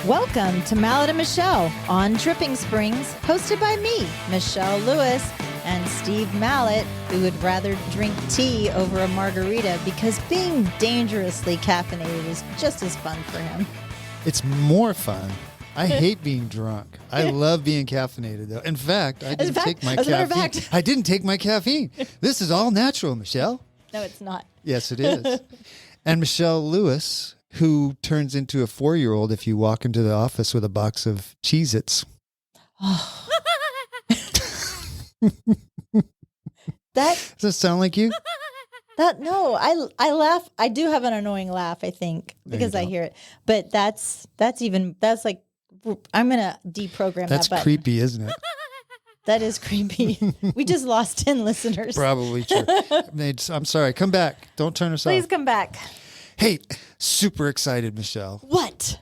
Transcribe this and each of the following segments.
Welcome to Mallett and Michelle on Dripping Springs, hosted by me, Michelle Lewis, and Steve Mallett, who would rather drink tea over a margarita because being dangerously caffeinated is just as fun for him. It's more fun. I hate being drunk. I love being caffeinated, though. In fact, I didn't take my caffeine. I didn't take my caffeine. This is all natural, Michelle. No, it's not. Yes, it is. And Michelle Lewis, who turns into a 4-year-old if you walk into the office with a box of Cheez-Its. Oh. Does that sound like you? No, I laugh. I do have an annoying laugh, I think, because I hear it. But that's like, I'm going to deprogram that button. That's creepy, isn't it? That is creepy. We just lost 10 listeners. Probably true. I'm sorry. Come back. Don't turn us off. Please come back. Hey, super excited, Michelle. What?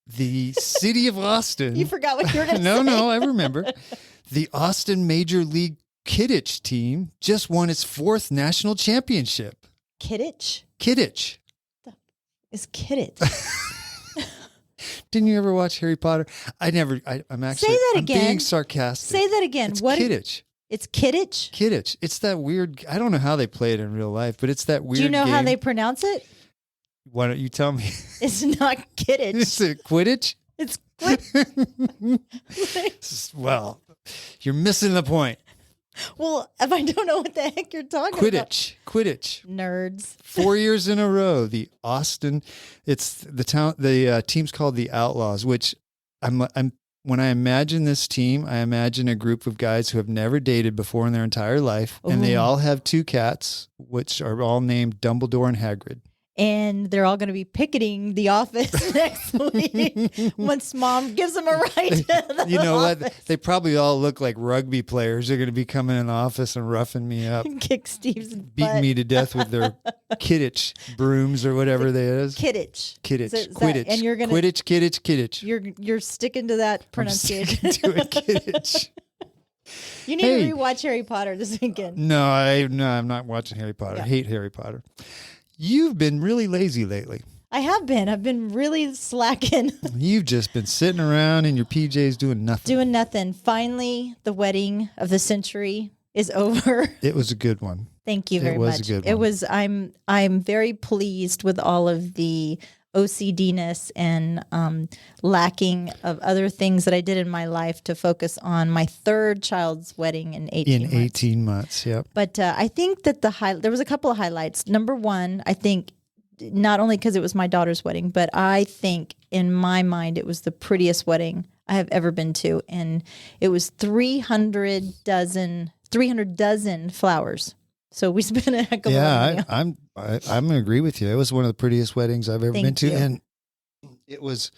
The city of Austin. You forgot what you were going to say. No, I remember. The Austin Major League Kidditch team just won its 4th national championship. Kidditch? Kidditch. Is Kidditch? Didn't you ever watch Harry Potter? I'm actually. Say that again. I'm being sarcastic. Say that again. It's what? Kidditch. It's Kidditch? Kidditch. It's that weird. I don't know how they play it in real life, but it's that weird. Do you know game. how they pronounce it? Why don't you tell me? It's not Kidditch. Is it Quidditch? It's Well, you're missing the point. Well, if I don't know what the heck you're talking about. Quidditch. Nerds. 4 years in a row, the Austin. It's the town. The team's called the Outlaws. Which when I imagine this team, I imagine a group of guys who have never dated before in their entire life, and they all have 2 cats, which are all named Dumbledore and Hagrid. And they're all going to be picketing the office next week once mom gives them a ride to the You know office. what? They probably all look like rugby players. They're going to be coming in the office and roughing me up. Kick Steve's Beating butt. me to death with their Kidditch brooms or whatever that is. Kidditch. Quidditch. And you're going to... Kidditch. You're sticking to that pronunciation. I'm sticking to it, Kidditch. You need to rewatch Harry Potter this weekend. No, I'm not watching Harry Potter. Yeah. I hate Harry Potter. You've been really lazy lately. I have been. I've been really slacking. You've just been sitting around in your PJs doing nothing. Finally, the wedding of the century is over. It was a good one. Thank you very much. It was a good one. It was. I'm very pleased with all of the OCD-ness and lacking of other things that I did in my life to focus on my 3rd child's wedding in 18 months. 18 months, yep. But I think that there was a couple of highlights. Number one, I think not only because it was my daughter's wedding, but I think in my mind it was the prettiest wedding I have ever been to. And it was 300 dozen flowers. So we spent a heck of a lot of money. I'm going to agree with you. It was one of the prettiest weddings I've ever been to. And it was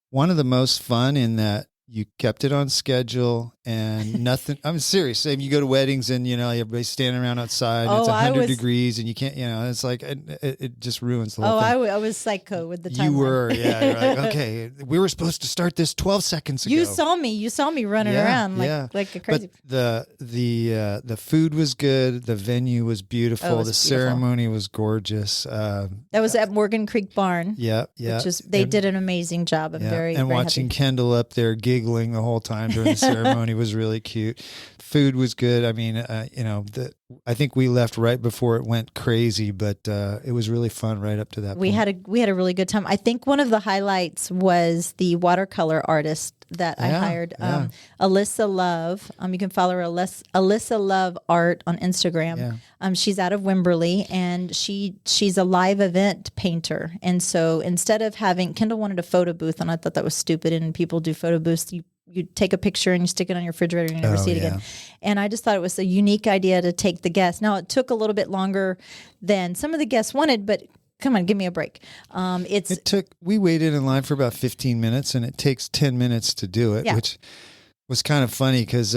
one of the most fun in that you kept it on schedule and nothing. I'm serious. Say you go to weddings and, everybody's standing around outside and it's 100 degrees and you can't, it's like, it just ruins the whole thing. I was psycho with the timeline. You were, yeah. You're like, okay, we were supposed to start this 12 seconds ago. You saw me running around like a crazy. But the food was good. The venue was beautiful. The ceremony was gorgeous. That was at Morgan Creek Barn. Yeah. They did an amazing job. I'm very watching happy. Kendall up there giggling the whole time during the ceremony was really cute. Food was good. I mean, I think we left right before it went crazy, but it was really fun right up to that point. We had a really good time. I think one of the highlights was the watercolor artist that I hired, Alyssa Love. You can follow her, Alyssa Love Art on Instagram. Yeah. She's out of Wimberley, and she's a live event painter. And so instead of Kendall wanted a photo booth, and I thought that was stupid, and people do photo booths. You take a picture and you stick it on your refrigerator and you never see it again. And I just thought it was a unique idea to take the guests. Now, it took a little bit longer than some of the guests wanted, but come on, give me a break. We waited in line for about 15 minutes and it takes 10 minutes to do it, which was kind of funny because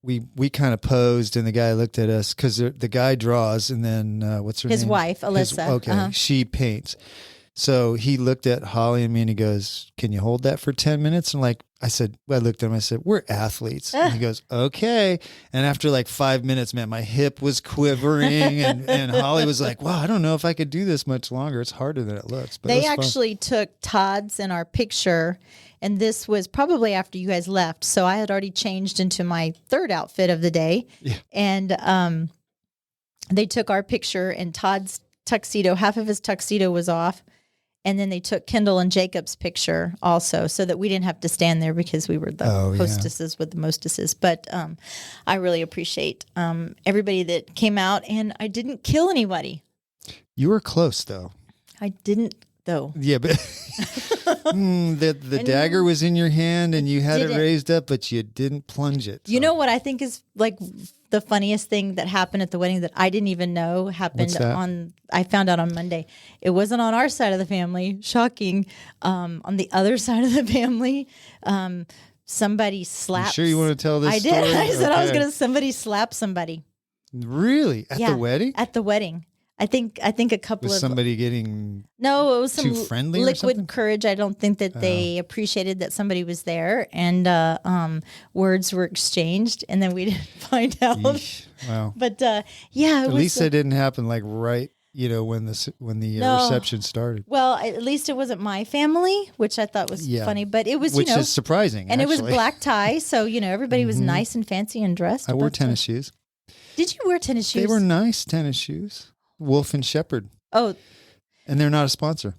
we kind of posed and the guy looked at us because the guy draws and then what's her name? His wife, Alyssa. She paints. So he looked at Holly and me and he goes, "Can you hold that for 10 minutes?" And I looked at him, I said, we're athletes. And he goes, okay. And after like 5 minutes, man, my hip was quivering and Holly was like, wow, I don't know if I could do this much longer. It's harder than it looks. But they actually took Todd's in our picture, and this was probably after you guys left. So I had already changed into my third outfit of the day. Yeah. And they took our picture, and Todd's tuxedo, half of his tuxedo was off. And then they took Kendall and Jacob's picture also, so that we didn't have to stand there because we were the hostesses with the mostesses. But I really appreciate everybody that came out, and I didn't kill anybody. You were close, though. I didn't, though. Yeah, but the dagger was in your hand, and you had it raised up, but you didn't plunge it. So. You know what I think is like the funniest thing that happened at the wedding that I didn't even know happened I found out on Monday. It wasn't on our side of the family. Shocking. On the other side of the family, somebody slapped. You sure you want to tell this I did. story? I said I was going to, somebody slapped somebody. Really? At the wedding? At the wedding. I think a couple was of somebody getting no, it was some too friendly liquid courage. I don't think that they appreciated that somebody was there, and words were exchanged, and then we didn't find out. Yeesh. Wow. But yeah, at least it didn't happen like right, when the reception started. Well, at least it wasn't my family, which I thought was funny, but it was which is surprising, and actually. It was black tie, so everybody was nice and fancy and dressed. I wore tennis shoes. Did you wear tennis shoes? They were nice tennis shoes. Wolf and Shepherd. Oh. And they're not a sponsor.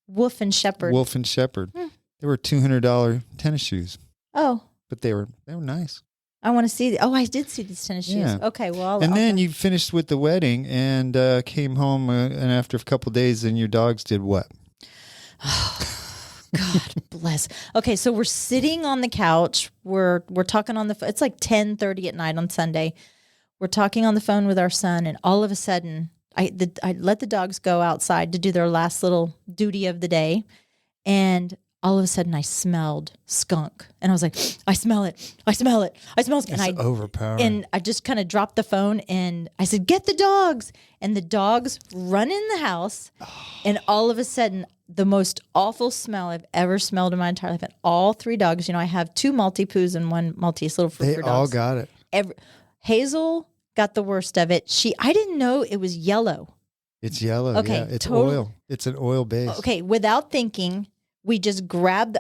Wolf and Shepherd. Wolf and Shepherd. They were $200 tennis shoes. Oh. But they were nice. I want to see. I did see these tennis shoes. Yeah. Okay, well. Then you finished with the wedding and came home, and after a couple of days, and your dogs did what? God bless. Okay, so we're sitting on the couch. We're talking on the phone. It's like 10:30 at night on Sunday. We're talking on the phone with our son, and all of a sudden, I let the dogs go outside to do their last little duty of the day, and all of a sudden I smelled skunk, and I was like, I smell it, I smell it, I smell skunk. It's overpowering. And I just kind of dropped the phone, and I said, get the dogs, and the dogs run in the house, and all of a sudden, the most awful smell I've ever smelled in my entire life, and all three dogs, I have two Maltese and one Maltese little Fruit dogs. They all got it. Hazel got the worst of it. I didn't know it was yellow. It's yellow. Okay, yeah. It's oil. It's an oil base. Okay, without thinking, we just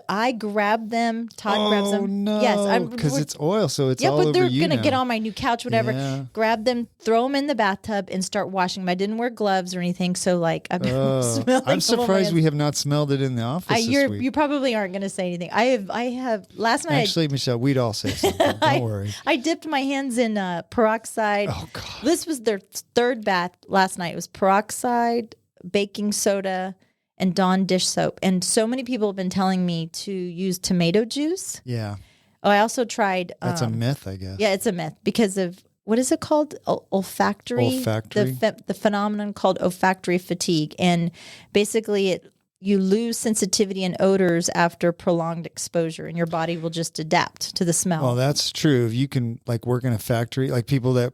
I grabbed them. Todd grabs them. Oh no! Yes, because it's oil, so it's all over you. Yeah, but they're gonna get on my new couch, whatever. Yeah. Grab them, throw them in the bathtub, and start washing them. I didn't wear gloves or anything, so I've been smelling. I'm surprised we have not smelled it in the office this week. You probably aren't gonna say anything. I have last night. Actually, Michelle, we'd all say something. Don't worry. I dipped my hands in peroxide. Oh God! This was their third bath last night. It was peroxide, baking soda, and Dawn dish soap. And so many people have been telling me to use tomato juice. Yeah. Oh, I also tried. That's a myth, I guess. Yeah, it's a myth because of, what is it called? Olfactory. The phenomenon called olfactory fatigue. And basically you lose sensitivity and odors after prolonged exposure, and your body will just adapt to the smell. Well, that's true. If you can work in a factory, people that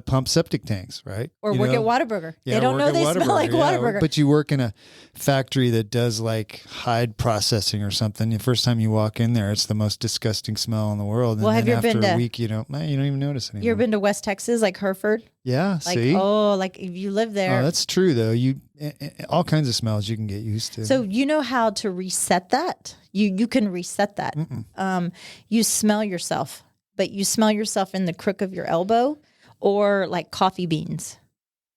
pump septic tanks, right? Or work at Whataburger. Yeah, they don't know they smell like Whataburger. But you work in a factory that does hide processing or something. The first time you walk in there, it's the most disgusting smell in the world. And have you after been to, a week, you don't even notice anymore. You ever been to West Texas, like Hereford? Yeah, see? If you live there. Oh, that's true, though. All kinds of smells you can get used to. So you know how to reset that? You can reset that. You smell yourself, but you smell yourself in the crook of your elbow, or like coffee beans,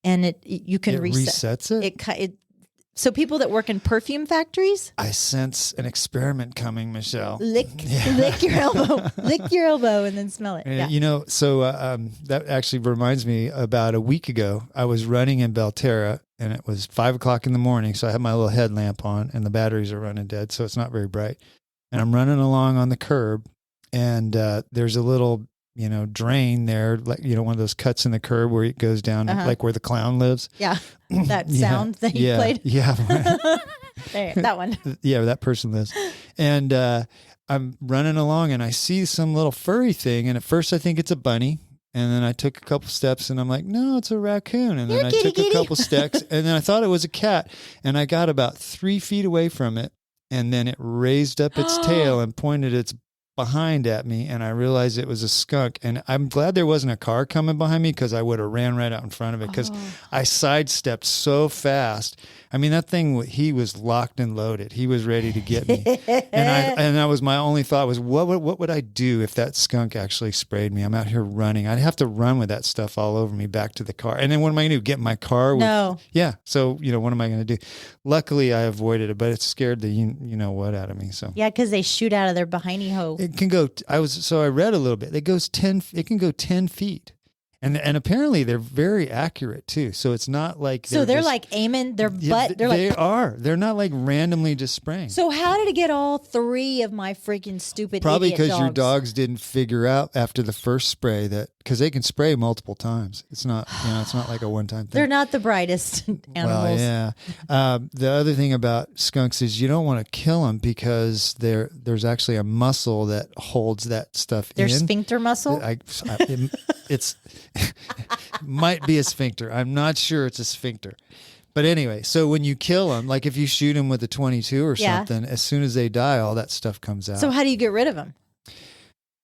and you can reset. Resets it? So people that work in perfume factories, I sense an experiment coming, Michelle. Lick your elbow, and then smell it. Yeah. So that actually reminds me. About a week ago, I was running in Belterra, and it was 5:00 in the morning. So I have my little headlamp on, and the batteries are running dead, so it's not very bright. And I'm running along on the curb, and there's a little drain there, one of those cuts in the curb where it goes down, like where the clown lives. Yeah, that sound that you played. Yeah, there, that one. Yeah, where that person lives. And I'm running along, and I see some little furry thing, and at first I think it's a bunny. And then I took a couple steps, and I'm like, no, it's a raccoon. And then I took a couple steps, and then I thought it was a cat. And I got about 3 feet away from it, and then it raised up its tail and pointed its behind at me, and I realized it was a skunk. And I'm glad there wasn't a car coming behind me, because I would have ran right out in front of it, because I sidestepped so fast. I mean, that thing, he was locked and loaded. He was ready to get me. and that was my only thought was, what would I do if that skunk actually sprayed me? I'm out here running. I'd have to run with that stuff all over me back to the car. And then what am I going to do? Get in my car? No. Yeah. So, what am I going to do? Luckily, I avoided it, but it scared the you know what out of me. So yeah, because they shoot out of their behindy hole. It can go. I read a little bit. It can go 10 feet. And apparently they're very accurate too. So it's not like they're like aiming their butt. They're not like randomly just spraying. So how did it get all 3 of my freaking stupid Probably idiot because your dogs didn't figure out after the first spray because they can spray multiple times. It's not it's not like a one-time thing. They're not the brightest animals. Well, yeah. The other thing about skunks is you don't want to kill them, because there's actually a muscle that holds that stuff in. Their sphincter muscle? It's might be a sphincter. I'm not sure it's a sphincter. But anyway, so when you kill them, like if you shoot them with a 22 or something, as soon as they die, all that stuff comes out. So how do you get rid of them?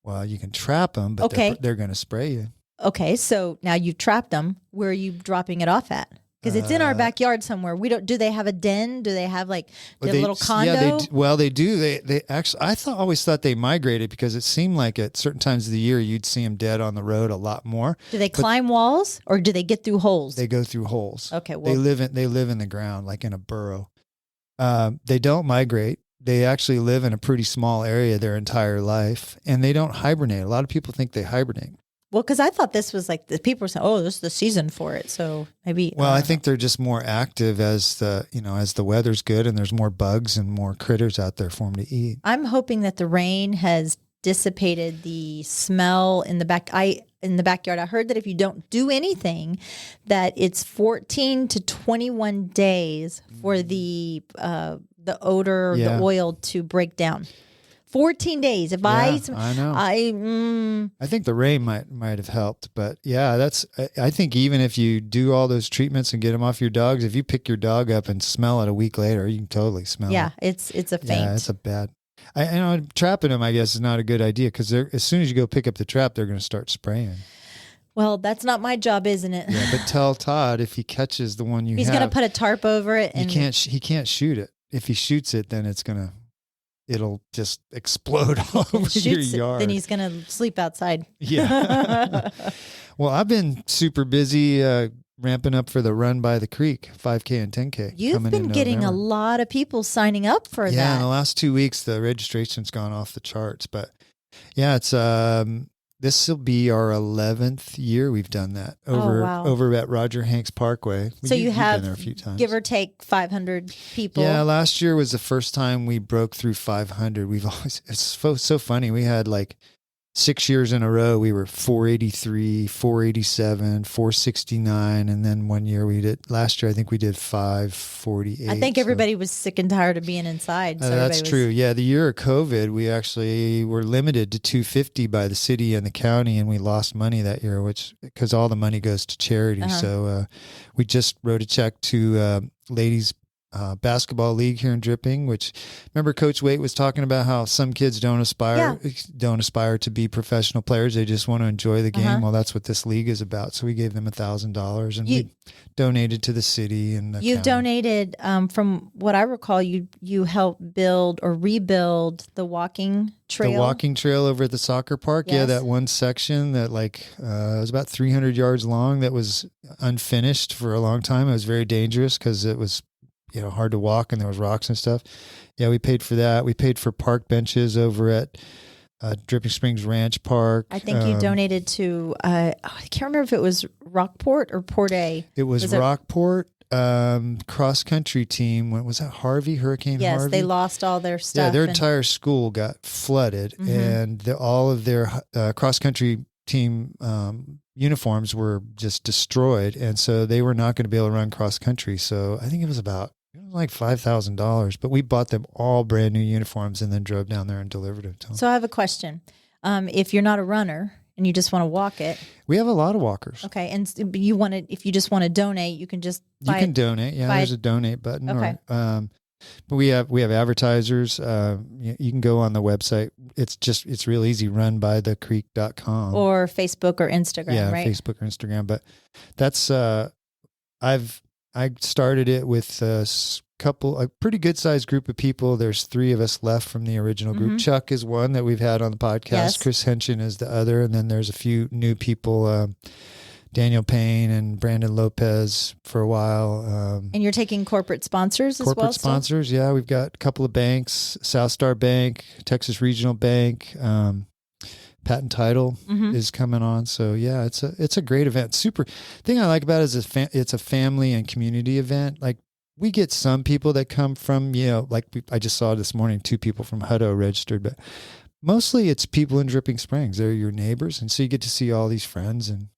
Well, you can trap them, but they're going to spray you. Okay, so now you've trapped them. Where are you dropping it off at? Because it's in our backyard somewhere. Do they have a den? Do they have a little condo? Yeah, they do. They actually, always thought they migrated, because it seemed like at certain times of the year you'd see them dead on the road a lot more. Do they climb walls, or do they get through holes? They go through holes. Okay, well, they live in the ground, like in a burrow. They don't migrate. They actually live in a pretty small area their entire life, and they don't hibernate. A lot of people think they hibernate. Well, because I thought this was like the people were saying, "Oh, this is the season for it." So maybe. Well, I think they're just more active as the weather's good and there's more bugs and more critters out there for them to eat. I'm hoping that the rain has dissipated the smell in the backyard. I heard that if you don't do anything, that it's 14 to 21 days for the odor, the oil to break down. 14 days. If I know. I think the rain might have helped, but yeah, I think even if you do all those treatments and get them off your dogs, if you pick your dog up and smell it a week later, you can totally smell it. Yeah, it's a faint. Yeah, it's a bad. Trapping them, I guess, is not a good idea, because as soon as you go pick up the trap, they're going to start spraying. Well, that's not my job, isn't it? Yeah, but tell Todd if he catches the one he's going to put a tarp over it. And he can't shoot it. If he shoots it, then it'll just explode all over your yard. Then he's going to sleep outside. Yeah. Well, I've been super busy ramping up for the Run by the Creek, 5K and 10K. You've been getting a lot of people signing up for that. Yeah, in the last 2 weeks, the registration's gone off the charts. But yeah, it's this will be our 11th year we've done that over at Roger Hanks Parkway. So you've been there a few times. Give or take 500 people. Yeah, last year was the first time we broke through 500. It's so funny. We had like 6 years in a row, we were 483, 487, 469, and then last year I think we did 548. I think everybody was sick and tired of being inside. So that's true. Yeah, the year of COVID, we actually were limited to 250 by the city and the county, and we lost money that year, because all the money goes to charity. Uh-huh. So we just wrote a check to ladies' basketball league here in Dripping, which, remember Coach Waite was talking about how some kids don't aspire to be professional players. They just want to enjoy the game. Uh-huh. Well, that's what this league is about. So we gave them $1,000 and we donated to the city and the You've county. Donated, from what I recall, you helped build or rebuild the walking trail. The walking trail over at the soccer park. Yes. Yeah, that one section that was about 300 yards long that was unfinished for a long time. It was very dangerous because it was hard to walk and there was rocks and stuff. Yeah, we paid for that. We paid for park benches over at Dripping Springs Ranch Park. I think you donated to, I can't remember if it was Rockport or Port A. It was Rockport. Cross country team. What was that? Hurricane Harvey? Yes, they lost all their stuff. Yeah, their entire school got flooded, mm-hmm. and all of their cross country team uniforms were just destroyed, and so they were not going to be able to run cross country. So I think it was like $5,000, but we bought them all brand new uniforms and then drove down there and delivered it to them. So I have a question. If you're not a runner and you just want to walk it, we have a lot of walkers. Okay, and if you just want to donate, you can just donate. Yeah, there's a donate button. Okay. But we have advertisers. You can go on the website. It's real easy, runbythecreek.com. Or Facebook or Instagram, right? Yeah, Facebook or Instagram. But that's, I started it with a pretty good sized group of people. There's 3 of us left from the original group. Mm-hmm. Chuck is one that we've had on the podcast. Yes. Chris Henshin is the other. And then there's a few new people, Daniel Payne and Brandon Lopez for a while. And you're taking corporate sponsors as well? Corporate sponsors, yeah. We've got a couple of banks, South Star Bank, Texas Regional Bank, Patent Title is coming on. So yeah, it's a great event. Super thing I like about it is it's a family and community event. Like we get some people that come from, I just saw this morning, 2 people from Hutto registered, but mostly it's people in Dripping Springs. They're your neighbors. And so you get to see all these friends, and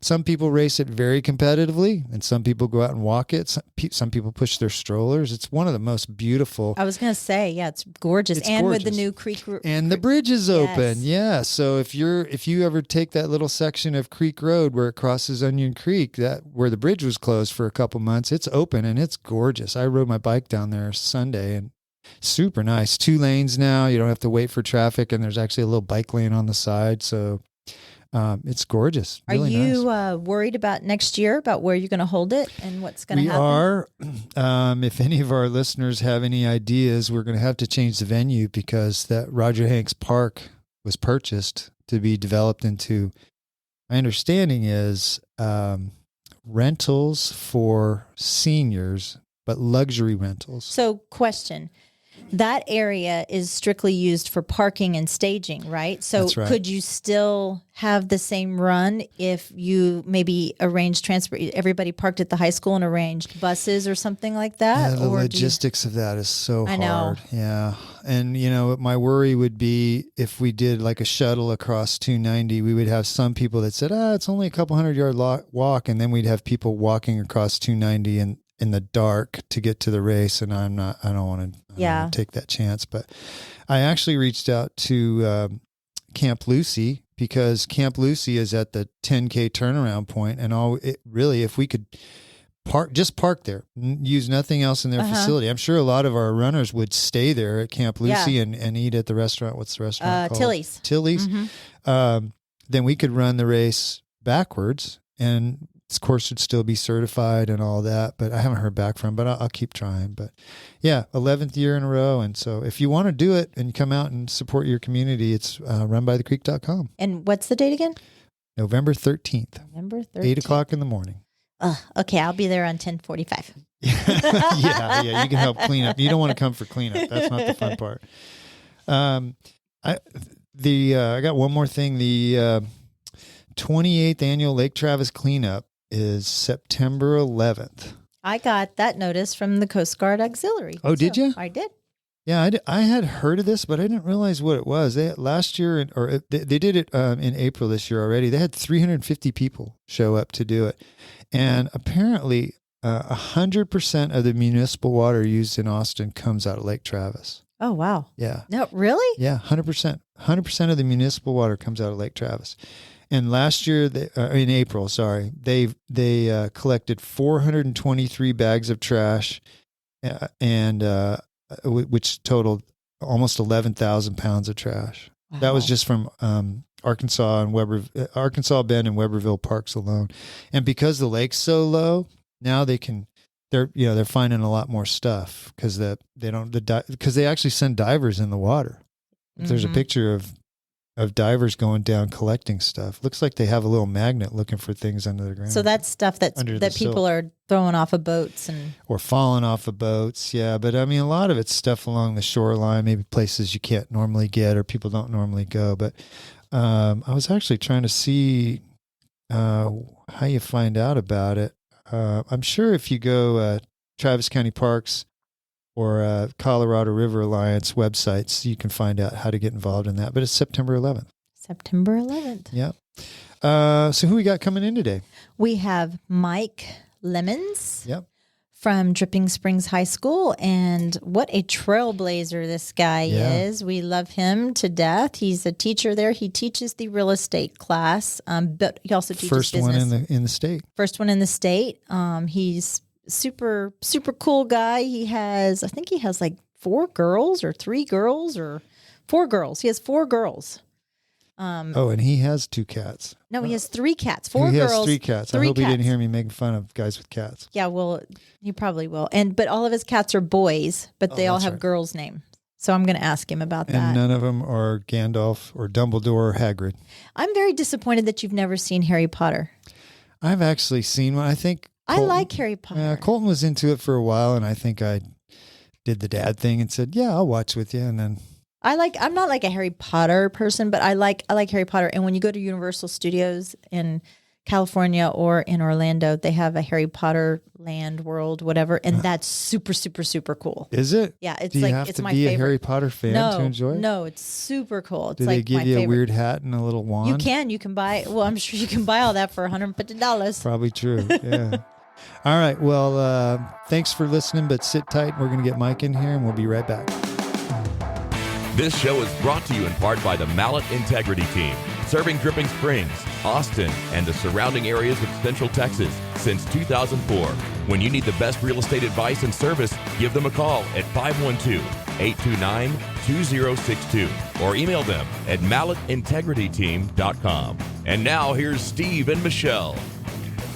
some people race it very competitively, and some people go out and walk it. Some people push their strollers. It's one of the most beautiful. I was going to say, yeah, it's gorgeous. With the new creek. And the bridge is open. Yes. Yeah. So if you ever take that little section of Creek Road where it crosses Onion Creek, where the bridge was closed for a couple months, it's open and it's gorgeous. I rode my bike down there Sunday, and super nice. 2 lanes now. You don't have to wait for traffic, and there's actually a little bike lane on the side. So it's gorgeous. Really Are you nice. Worried about next year, about where you're going to hold it and what's going to happen? We are. If any of our listeners have any ideas, we're going to have to change the venue because that Roger Hanks Park was purchased to be developed into, my understanding is, rentals for seniors, but luxury rentals. So question. That area is strictly used for parking and staging, right? So That's right. Could you still have the same run if you maybe arranged transport, everybody parked at the high school and arranged buses or something like that? Yeah, the logistics of that is so hard. I know. Yeah. And, my worry would be if we did like a shuttle across 290, we would have some people that said, it's only a couple 100-yard walk. And then we'd have people walking across 290 and in the dark to get to the race, and I don't want to take that chance. But I actually reached out to Camp Lucy, because Camp Lucy is at the 10K turnaround point, and if we could park there, use nothing else in their facility. I'm sure a lot of our runners would stay there at Camp Lucy and eat at the restaurant. What's the restaurant called? Tilly's. Mm-hmm. Then we could run the race backwards, and of course would still be certified and all that, but I haven't heard back from him, but I'll keep trying. But yeah, 11th year in a row. And so if you want to do it and come out and support your community, it's runbythecreek.com. And what's the date again? November 13th. November 13th. 8 o'clock in the morning. Okay. I'll be there on 10:45. yeah. You can help clean up. You don't want to come for cleanup. That's not the fun part. I got one more thing. The 28th annual Lake Travis cleanup is September 11th. I got that notice from the Coast Guard Auxiliary. Oh, did you? I did. Yeah, I had heard of this, but I didn't realize what it was. Last year, they did it in April this year already. They had 350 people show up to do it. And apparently 100% of the municipal water used in Austin comes out of Lake Travis. Oh, wow. Yeah. No, really? Yeah, 100%. 100% of the municipal water comes out of Lake Travis. And last year, in April, they collected 423 bags of trash, and which totaled almost 11,000 pounds of trash. Wow. That was just from Arkansas Bend and Weberville parks alone. And because the lake's so low, now they're finding a lot more stuff because they actually send divers in the water. Mm-hmm. There's a picture of divers going down collecting stuff. Looks like they have a little magnet looking for things under the ground. So that's stuff that people are throwing off of boats or falling off of boats. Yeah, but I mean, a lot of it's stuff along the shoreline, maybe places you can't normally get or people don't normally go. But I was actually trying to see how you find out about it. I'm sure if you go Travis County Parks or Colorado River Alliance websites, you can find out how to get involved in that. But it's September 11th. September 11th. Yep. So who we got coming in today? We have Mike Lemonds. Yep. From Dripping Springs High School. And what a trailblazer this guy is. We love him to death. He's a teacher there. He teaches the real estate class, but he also teaches First business. one in the state. First one in the state. He's super, super cool guy. I think he has like 4 girls or 3 girls or 4 girls. He has 4 girls. And he has 2 cats. No, he has 3 cats. 4 he girls. Has 3 cats. I hope he didn't hear me making fun of guys with cats. Yeah, well, he probably will. But all of his cats are boys, but they all have girls' names. So I'm going to ask him about that. And none of them are Gandalf or Dumbledore or Hagrid. I'm very disappointed that you've never seen Harry Potter. I've actually seen one. I think I like Harry Potter. Colton was into it for a while, and I think I did the dad thing and said, "Yeah, I'll watch with you." And then I'm not like a Harry Potter person, but I like Harry Potter. And when you go to Universal Studios in California or in Orlando, they have a Harry Potter land, world, whatever, and that's super, super, super cool. Is it? Yeah, it's Do you like have it's to my be favorite. a Harry Potter fan to enjoy it? No, it's super cool. It's Do they give you a weird hat and a little wand? You can buy. Well, I'm sure you can buy all that for $150. Probably true. Yeah. All right. Well, thanks for listening, but sit tight. We're going to get Mike in here, and we'll be right back. This show is brought to you in part by the Mallett Integrity Team, serving Dripping Springs, Austin, and the surrounding areas of Central Texas since 2004. When you need the best real estate advice and service, give them a call at 512-829-2062 or email them at mallettintegrityteam.com. And now here's Steve and Michelle.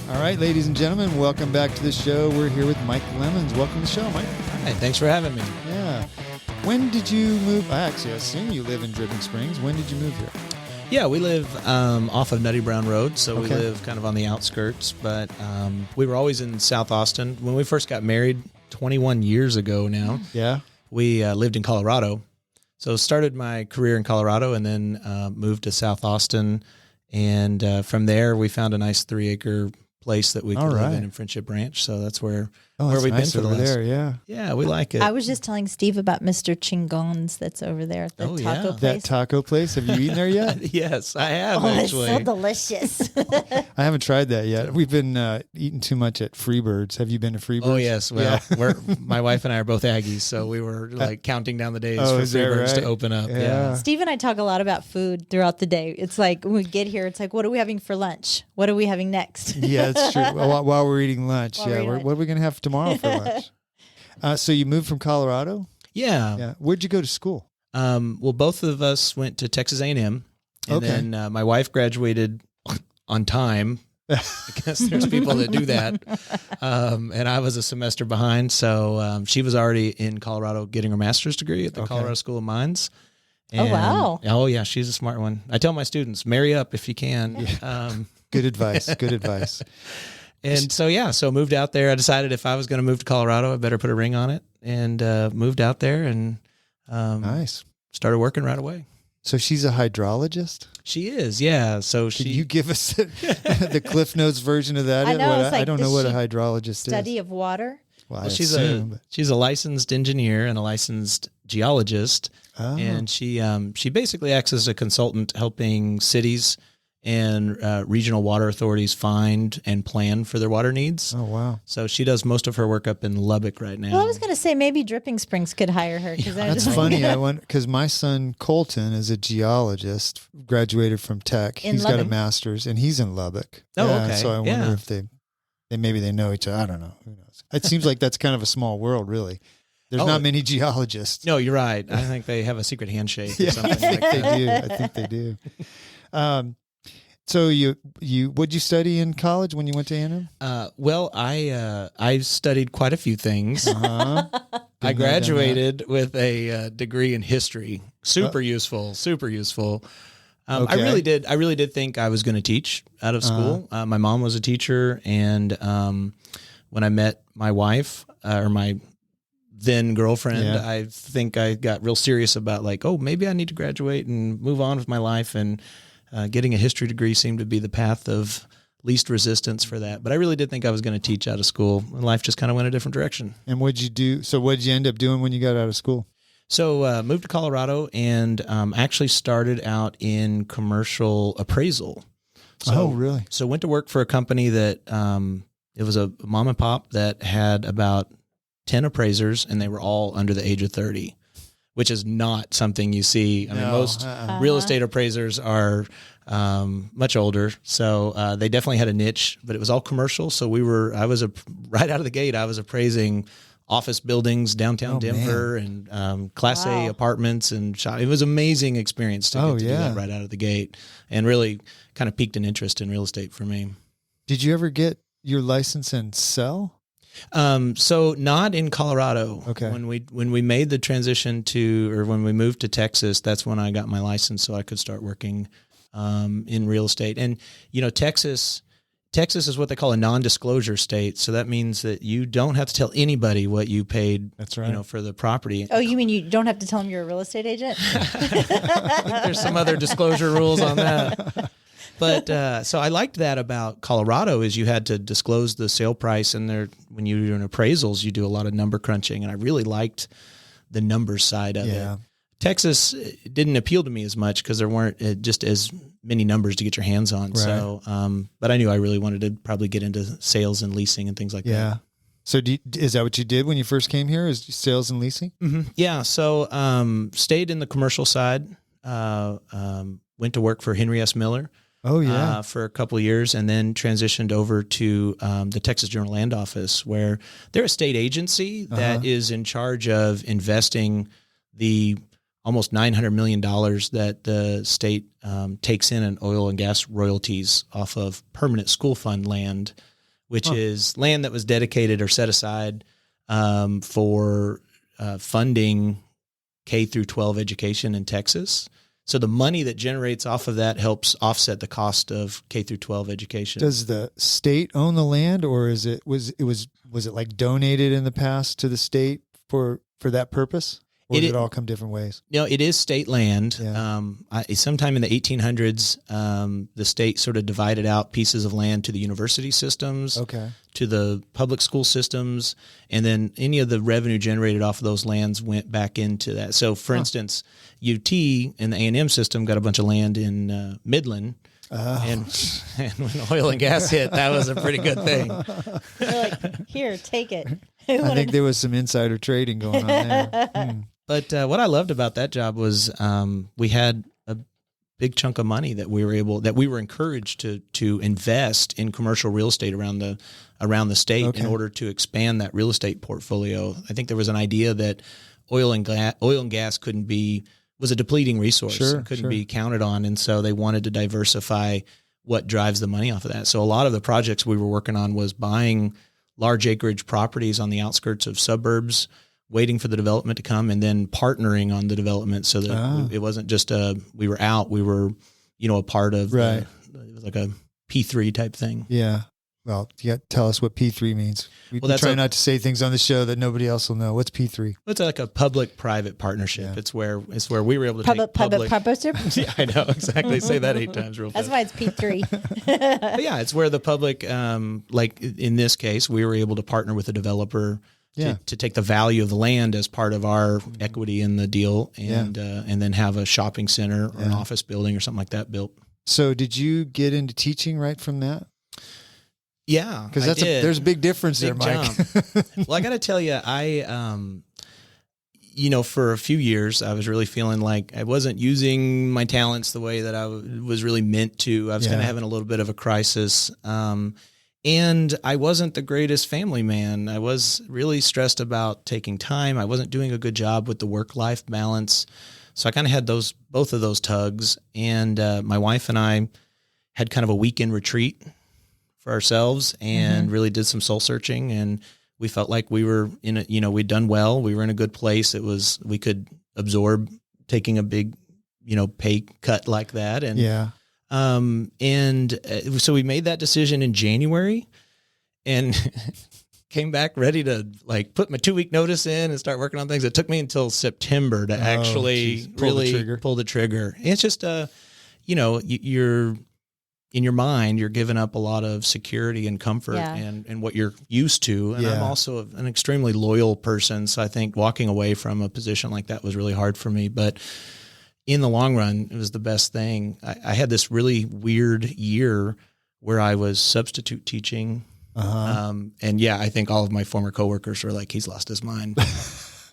All right, ladies and gentlemen, welcome back to the show. We're here with Mike Lemonds. Welcome to the show, Mike. Hi, thanks for having me. Yeah. When did you move? I assume you live in Dripping Springs. When did you move here? Yeah, we live off of Nutty Brown Road, so we live kind of on the outskirts, but we were always in South Austin. When we first got married 21 years ago now, we lived in Colorado. So started my career in Colorado and then moved to South Austin, and from there we found a nice 3-acre place that we could live in Friendship Ranch. So that's where we've been for the last. Yeah, we like it. I was just telling Steve about Mr. Chingon's that's over there at the taco place. That taco place. Have you eaten there yet? Yes, I have actually. It's so delicious. I haven't tried that yet. We've been eating too much at Freebirds. Have you been to Freebirds? Oh yes. Well, my wife and I are both Aggies, so we were like counting down the days for Freebirds to open up. Yeah. Steve and I talk a lot about food throughout the day. It's like when we get here, it's like, what are we having for lunch? What are we having next? Yeah, that's true. While we're eating lunch. What are we going to have tomorrow for lunch? So you moved from Colorado? Yeah. Where'd you go to school? Well, both of us went to Texas A&M, and then my wife graduated on time. I guess there's people that do that. And I was a semester behind, so she was already in Colorado getting her master's degree at the Colorado School of Mines. And, oh, yeah, she's a smart one. I tell my students, marry up if you can. Good advice. Good advice. And so moved out there. I decided if I was going to move to Colorado, I better put a ring on it, and moved out there and started working right away. So she's a hydrologist? She is, yeah. So Can you give us the Cliff Notes version of that? I don't know what a hydrologist is. Study of water? Well, she's a licensed engineer and a licensed geologist, and she basically acts as a consultant helping cities and regional water authorities find and plan for their water needs. Oh, wow. So she does most of her work up in Lubbock right now. Well, I was going to say maybe Dripping Springs could hire her. That's funny. I went because my son Colton is a geologist, graduated from Tech. He's got a master's, and he's in Lubbock. Okay. So I wonder if they know each other. I don't know. Who knows? It seems like that's kind of a small world, really. There's not many geologists. No, you're right. I think they have a secret handshake or something like that. I think they do. So what'd you study in college when you went to A&M? Well, I studied quite a few things. I graduated with a degree in history. Super useful. I really did think I was going to teach out of school. My mom was a teacher, and when I met my wife or my then girlfriend, I think I got real serious about maybe I need to graduate and move on with my life, and getting a history degree seemed to be the path of least resistance for that. But I really did think I was going to teach out of school, and life just kind of went a different direction. And what'd you do? So what'd you end up doing when you got out of school? So moved to Colorado and actually started out in commercial appraisal. Oh, really? So went to work for a company that it was a mom and pop that had about 10 appraisers, and they were all under the age of 30. which is not something you see. I mean, most real estate appraisers are much older, so they definitely had a niche, but it was all commercial. So right out of the gate, I was appraising office buildings downtown Denver and Class A apartments and it was an amazing experience to get to do that right out of the gate, and really kind of piqued an interest in real estate for me. Did you ever get your license and sell? So not in Colorado. Okay. When we made the transition when we moved to Texas, that's when I got my license so I could start working in real estate. And Texas is what they call a non-disclosure state. So that means that you don't have to tell anybody what you paid. That's right. For the property. Oh, you mean you don't have to tell them you're a real estate agent? I think there's some other disclosure rules on that. But so I liked that about Colorado is you had to disclose the sale price, and when you're doing appraisals, you do a lot of number crunching, and I really liked the numbers side of it. Texas didn't appeal to me as much because there weren't just as many numbers to get your hands on. Right. So, but I knew I really wanted to probably get into sales and leasing and things like that. Yeah. So is that what you did when you first came here, is sales and leasing? Mm-hmm. Yeah. So stayed in the commercial side, went to work for Henry S. Miller. Oh, yeah. For a couple of years, and then transitioned over to the Texas General Land Office, where they're a state agency that is in charge of investing the almost $900 million that the state takes in oil and gas royalties off of permanent school fund land, which is land that was dedicated or set aside for funding K through 12 education in Texas. So the money that generates off of that helps offset the cost of K through 12 education. Does the state own the land, or was it like donated in the past to the state for that purpose? Or did it all come different ways? No, it is state land. Yeah. Sometime in the 1800s, the state sort of divided out pieces of land to the university systems, to the public school systems, and then any of the revenue generated off of those lands went back into that. So, for instance, UT in the A&M system got a bunch of land in Midland. And when oil and gas hit, that was a pretty good thing. They're like, here, take it. I think there was some insider trading going on there. But what I loved about that job was we had a big chunk of money that we were encouraged to invest in commercial real estate around the state in order to expand that real estate portfolio. I think there was an idea that oil and gas was a depleting resource and couldn't be counted on, and so they wanted to diversify what drives the money off of that. So a lot of the projects we were working on was buying large acreage properties on the outskirts of suburbs, waiting for the development to come, and then partnering on the development so that it wasn't just we were a part of it was like a P3 type thing. Yeah. Well, you got to tell us what P3 means. We try not to say things on the show that nobody else will know. What's P3? It's like a public-private partnership. Yeah. It's where we were able to take public partnership. Yeah, I know exactly. Say that 8 times real fast. That's why it's P3. But yeah, it's where the public, like in this case, we were able to partner with a developer to take the value of the land as part of our equity in the deal, and then have a shopping center or an office building or something like that built. So, did you get into teaching right from that? Yeah, because there's a big difference there, Mike. Well, I got to tell you, for a few years, I was really feeling like I wasn't using my talents the way that I was really meant to. I was kind of having a little bit of a crisis, and I wasn't the greatest family man. I was really stressed about taking time. I wasn't doing a good job with the work-life balance, so I kind of had both of those tugs. And my wife and I had kind of a weekend retreat for ourselves and really did some soul searching, and we felt like we were we'd done well. We were in a good place. We could absorb taking a big, pay cut like that. And, so we made that decision in January and came back ready to put my 2-week notice in and start working on things. It took me until September to actually pull the trigger. And it's just, you're in your mind, you're giving up a lot of security and comfort and what you're used to. And I'm also an extremely loyal person. So I think walking away from a position like that was really hard for me. But in the long run, it was the best thing. I had this really weird year where I was substitute teaching. I think all of my former coworkers were like, he's lost his mind.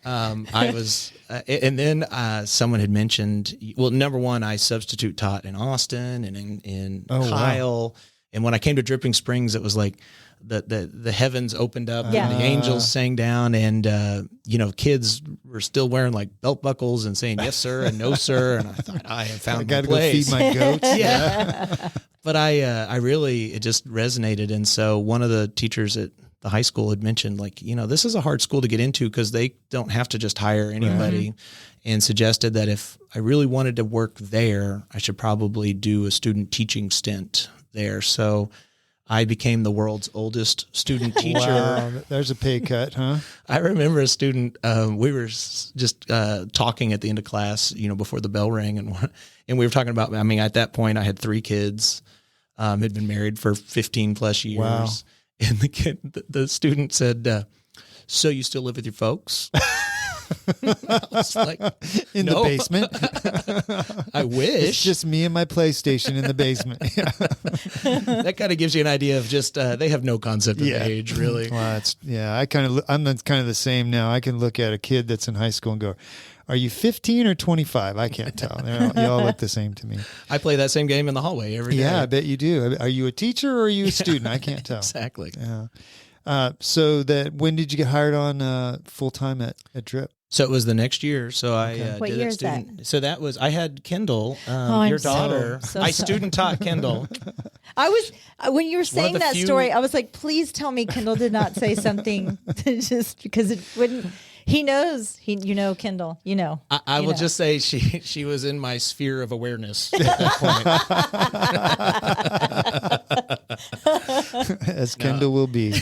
I was, and then someone had mentioned, well, number one, I substitute taught in Austin and in Kyle. Wow. And when I came to Dripping Springs, it was like the heavens opened up and the angels sang down, and kids were still wearing like belt buckles and saying yes sir and no sir, and I thought I have found my place. Go feed my goats. Yeah. But I really, it just resonated. And so one of the teachers at the high school had mentioned, like, this is a hard school to get into because they don't have to just hire anybody, and suggested that if I really wanted to work there, I should probably do a student teaching stint there. So I became the world's oldest student teacher. Wow, there's a pay cut, huh? I remember a student, we were just talking at the end of class, before the bell rang, and we were talking about, at that point I had 3 kids, had been married for 15 plus years. Wow. And the student said, so you still live with your folks? I was like, in the basement. I wish. It's just me and my PlayStation in the basement. That kind of gives you an idea of just they have no concept of age, really. Well, I'm kind of the same now. I can look at a kid that's in high school and go, are you 15 or 25? I can't tell. You all look the same to me. I play that same game in the hallway every day. Yeah, I bet you do. Are you a teacher or are you a student? I can't tell. Exactly. Yeah. So when did you get hired on full time at Drip? So it was the next year. So I what did year it is student. that? So that was, I had Kendall, your daughter. So I student taught Kendall. I was, when you were saying that few... story, I was like, please tell me Kendall did not say something just because it wouldn't. He knows, Kendall, I will just say she was in my sphere of awareness at that point. As Kendall will be.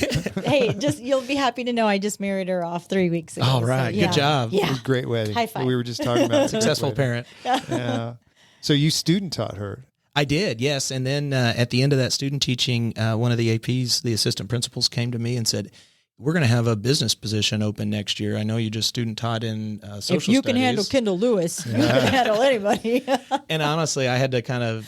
Hey, you'll be happy to know I just married her off 3 weeks ago. All right. So, good job. Yeah. It was a great wedding. High five. We were just talking about Successful parent. Yeah. So you student taught her. I did, yes. And then at the end of that student teaching, one of the APs, the assistant principals, came to me and said, we're going to have a business position open next year. I know you just student taught in social studies. If you can handle Kendall Lewis, you can handle anybody. And honestly, I had to kind of,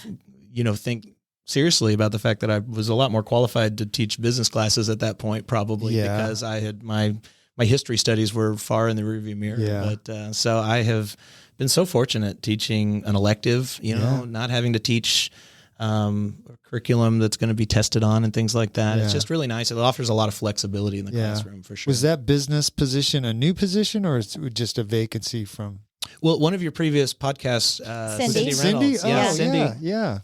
think seriously about the fact that I was a lot more qualified to teach business classes at that point, probably because I had my history studies were far in the rearview mirror. Yeah. But so I have been so fortunate teaching an elective, not having to teach a curriculum that's going to be tested on and things like that. Yeah. It's just really nice. It offers a lot of flexibility in the classroom for sure. Was that business position a new position or is it just a vacancy from? Well, one of your previous podcasts, Cindy Reynolds.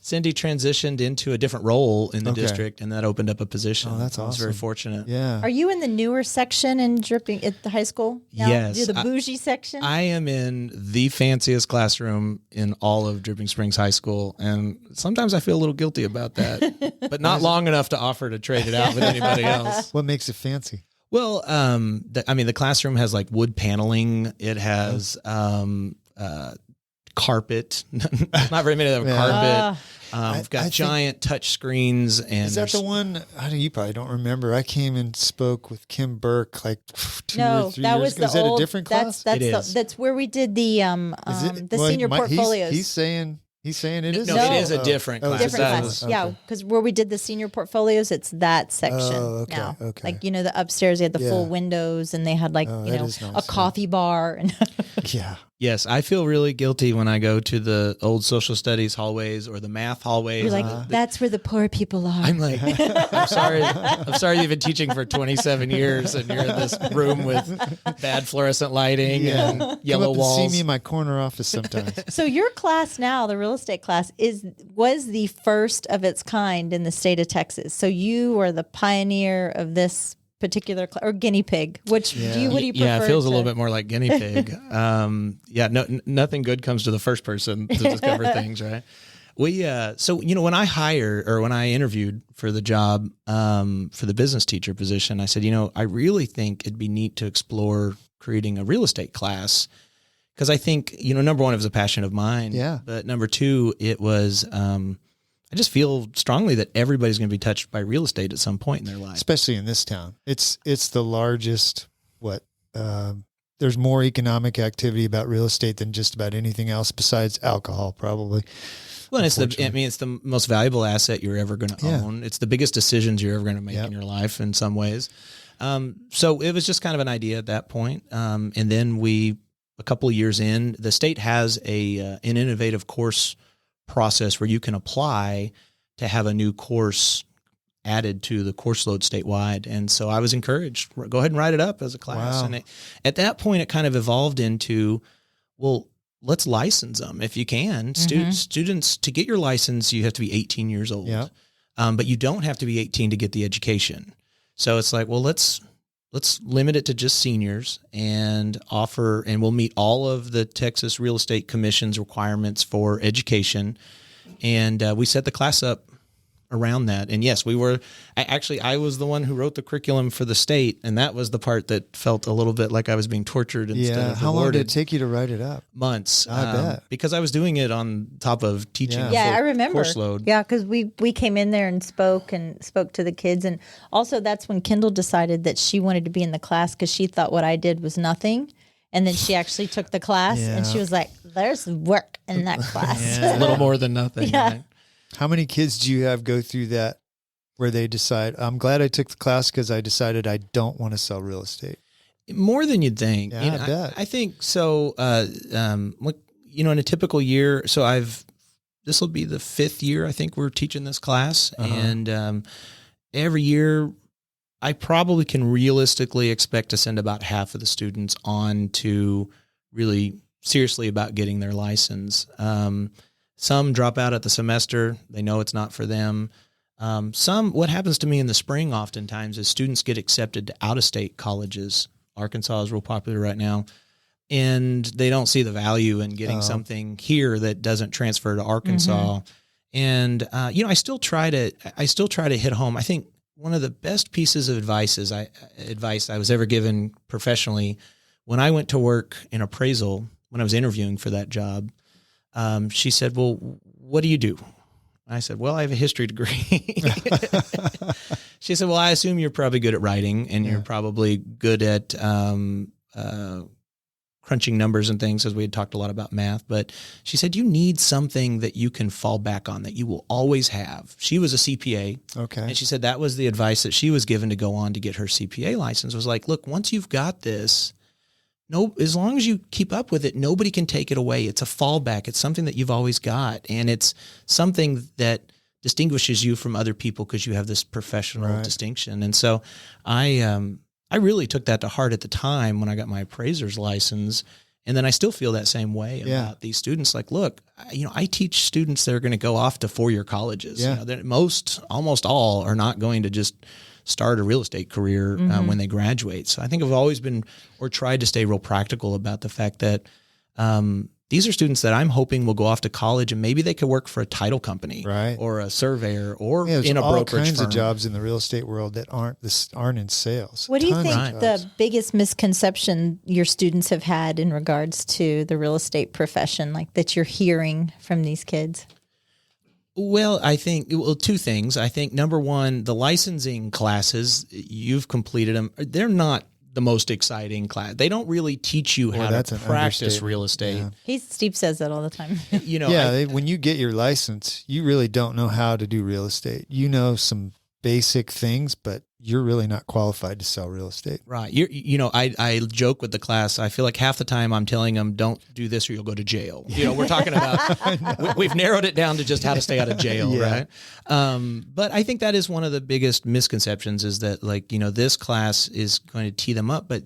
Cindy transitioned into a different role in the district, and that opened up a position. Oh, that's awesome. I was very fortunate. Yeah. Are you in the newer section in Dripping at the high school? Now? Yes. You're the bougie section? I am in the fanciest classroom in all of Dripping Springs High School, and sometimes I feel a little guilty about that, but not long enough to offer to trade it out with anybody else. What makes it fancy? Well, the classroom has like wood paneling. It has carpet. Not very many of them carpet. We've got giant touch screens. And is that the one? You probably don't remember. I came and spoke with Kim Burke like 2 or 3 years ago. Is that a different class? That's where we did the senior portfolios. He's saying it is? No, it is a different class. Different class. Okay. Yeah, because where we did the senior portfolios, it's that section now. Okay. Like, the upstairs, they had the full windows and they had like, nice, a coffee bar. And yeah. Yes, I feel really guilty when I go to the old social studies hallways or the math hallways. You're like, that's where the poor people are. I'm like, I'm sorry you've been teaching for 27 years and you're in this room with bad fluorescent lighting and yellow walls. See me in my corner office sometimes. So your class now, the real estate class, was the first of its kind in the state of Texas. So you are the pioneer of this particular or guinea pig. What do you prefer? Yeah, it feels a little bit more like guinea pig. Nothing good comes to the first person to discover things, right? So when I when I interviewed for the job for the business teacher position, I said, I really think it'd be neat to explore creating a real estate class because I think number one, it was a passion of mine. Yeah. But number two, it was. I just feel strongly that everybody's going to be touched by real estate at some point in their life. Especially in this town. It's the largest, there's more economic activity about real estate than just about anything else besides alcohol, probably. Well, it's the most valuable asset you're ever going to own. It's the biggest decisions you're ever going to make in your life in some ways. So it was just kind of an idea at that point. And then a couple of years in, the state has an innovative course process where you can apply to have a new course added to the course load statewide. And so I was encouraged, go ahead and write it up as a class. Wow. And at that point, it kind of evolved into, well, let's license them if you can. Students, to get your license, you have to be 18 years old. Yeah. But you don't have to be 18 to get the education. So it's like, well, let's limit it to just seniors and we'll meet all of the Texas Real Estate Commission's requirements for education. And we set the class up around that. And yes, I was the one who wrote the curriculum for the state, and that was the part that felt a little bit like I was being tortured instead of How long rewarded. did it take you to write it up? Months. I bet. Because I was doing it on top of teaching. I remember. Course load. Yeah, because we came in there and spoke to the kids. And also that's when Kendall decided that she wanted to be in the class because she thought what I did was nothing. And then she actually took the class and she was like, there's work in that class. A little more than nothing. Yeah. Right? How many kids do you have go through that where they decide, I'm glad I took the class because I decided I don't want to sell real estate? More than you'd think. Yeah, I bet. I think so. In a typical year, this will be the 5th year I think we're teaching this class. And every year I probably can realistically expect to send about half of the students on to really seriously about getting their license. Some drop out at the semester. They know it's not for them. What happens to me in the spring oftentimes is students get accepted to out-of-state colleges. Arkansas is real popular right now. And they don't see the value in getting something here that doesn't transfer to Arkansas. And, I still try to hit home. I think one of the best pieces of advice I was ever given professionally when I went to work in appraisal, when I was interviewing for that job, she said, well, what do you do? I said, well, I have a history degree. She said, well, I assume you're probably good at writing and you're probably good at crunching numbers and things, as we had talked a lot about math. But she said, you need something that you can fall back on, that you will always have. She was a CPA. Okay. And she said that was the advice that she was given to go on to get her CPA license, was like, look, once you've got this, as long as you keep up with it, nobody can take it away. It's a fallback. It's something that you've always got. And it's something that distinguishes you from other people because you have this professional distinction. And so I really took that to heart at the time when I got my appraiser's license. And then I still feel that same way about these students. Like, look, I teach students that are going to go off to 4-year colleges. Yeah. Almost all are not going to just start a real estate career when they graduate. So I think I've always been, or tried to stay real practical about the fact that these are students that I'm hoping will go off to college and maybe they could work for a title company or a surveyor or in a brokerage firm. All kinds of jobs in the real estate world that aren't in sales. What do you think the biggest misconception your students have had in regards to the real estate profession, like that you're hearing from these kids? Well, I think, two things. I think, number one, the licensing classes, you've completed them. They're not the most exciting class. They don't really teach you how to practice real estate. Yeah. Steve says that all the time. When you get your license, you really don't know how to do real estate. You know some basic things, but you're really not qualified to sell real estate. Right. I joke with the class. I feel like half the time I'm telling them, don't do this or you'll go to jail. We're talking about, we've narrowed it down to just how to stay out of jail. Right. But I think that is one of the biggest misconceptions, is that this class is going to tee them up, but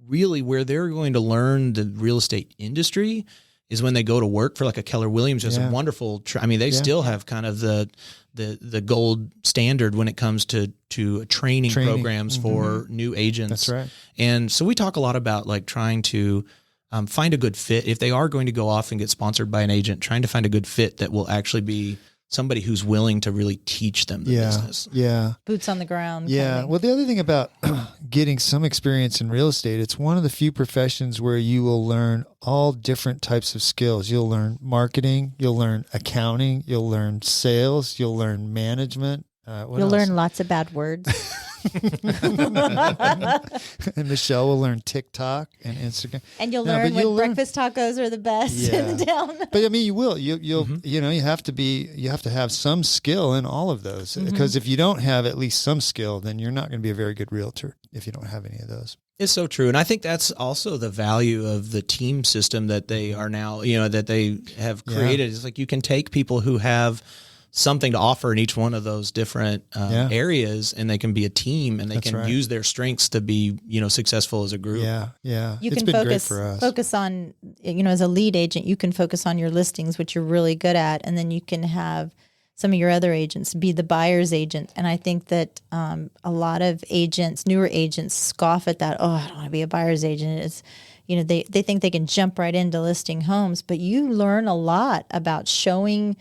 really where they're going to learn the real estate industry is when they go to work for like a Keller Williams. Is a wonderful, they still have kind of the gold standard when it comes to training programs for new agents. That's right. And so we talk a lot about like trying to find a good fit. If they are going to go off and get sponsored by an agent, trying to find a good fit that will actually be somebody who's willing to really teach them the business. Yeah. Boots on the ground. Yeah. Well, the other thing about getting some experience in real estate, it's one of the few professions where you will learn all different types of skills. You'll learn marketing, you'll learn accounting, you'll learn sales, you'll learn management. You'll learn lots of bad words. And Michelle will learn TikTok and Instagram. And you'll learn what breakfast tacos are the best in town. But I mean, you will. You'll you have to have some skill in all of those. Because if you don't have at least some skill, then you're not going to be a very good realtor if you don't have any of those. It's so true. And I think that's also the value of the team system that they are now, that they have created. It's like you can take people who have something to offer in each one of those different areas, and they can be a team, and they can use their strengths to be, successful as a group. You can focus on, as a lead agent, you can focus on your listings, which you're really good at, and then you can have some of your other agents be the buyer's agent. And I think that a lot of agents, newer agents, scoff at that. Oh, I don't want to be a buyer's agent. It's, they think they can jump right into listing homes, but you learn a lot about showing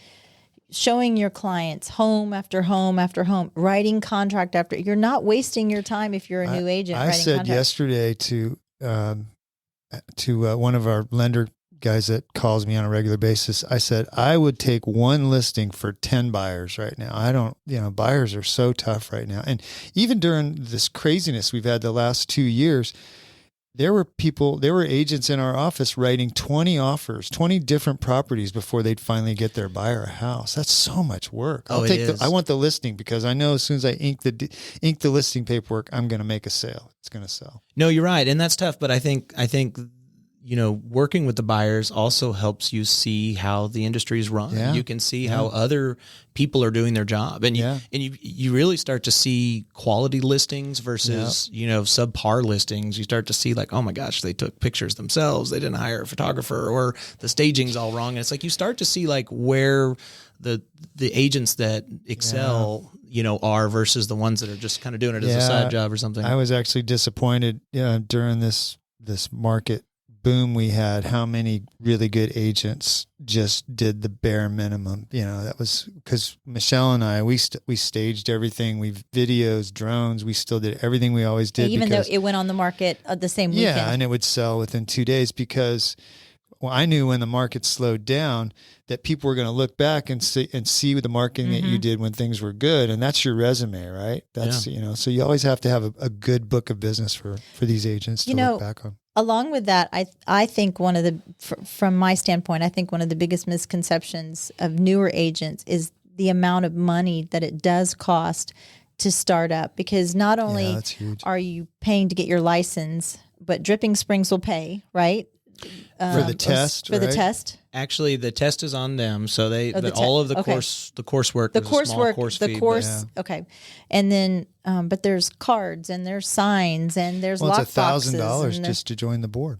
your clients home after home after home, writing contract after. You're not wasting your time if you're a new agent. I said yesterday to one of our lender guys that calls me on a regular basis, I said, I would take one listing for 10 buyers right now. Buyers are so tough right now. And even during this craziness we've had the last 2 years, there were agents in our office writing 20 offers, 20 different properties before they'd finally get their buyer a house. That's so much work. I want the listing because I know as soon as I ink the listing paperwork, I'm going to make a sale. It's going to sell. No, you're right. And that's tough. But I think, working with the buyers also helps you see how the industry is run. Yeah. You can see how other people are doing their job, and you really start to see quality listings versus subpar listings. You start to see like, oh my gosh, they took pictures themselves. They didn't hire a photographer, or the staging's all wrong. And it's like you start to see like where the agents that excel are versus the ones that are just kind of doing it as a side job or something. I was actually disappointed during this market boom we had, how many really good agents just did the bare minimum. That was because Michelle and I, we staged everything. We've videos, drones. We still did everything we always did. Even though it went on the market the same weekend. Yeah, and it would sell within 2 days because I knew when the market slowed down that people were going to look back and see the marketing that you did when things were good. And that's your resume, right? That's, so you always have to have a good book of business for these agents to look back on. Along with that, I think from my standpoint, I think one of the biggest misconceptions of newer agents is the amount of money that it does cost to start up. Because not only are you paying to get your license, but Dripping Springs will pay, right? For the test, the test. Actually, the test is on them, so all of the coursework, okay, and then but there's cards and there's signs and there's lock it's $1,000 just to join the board,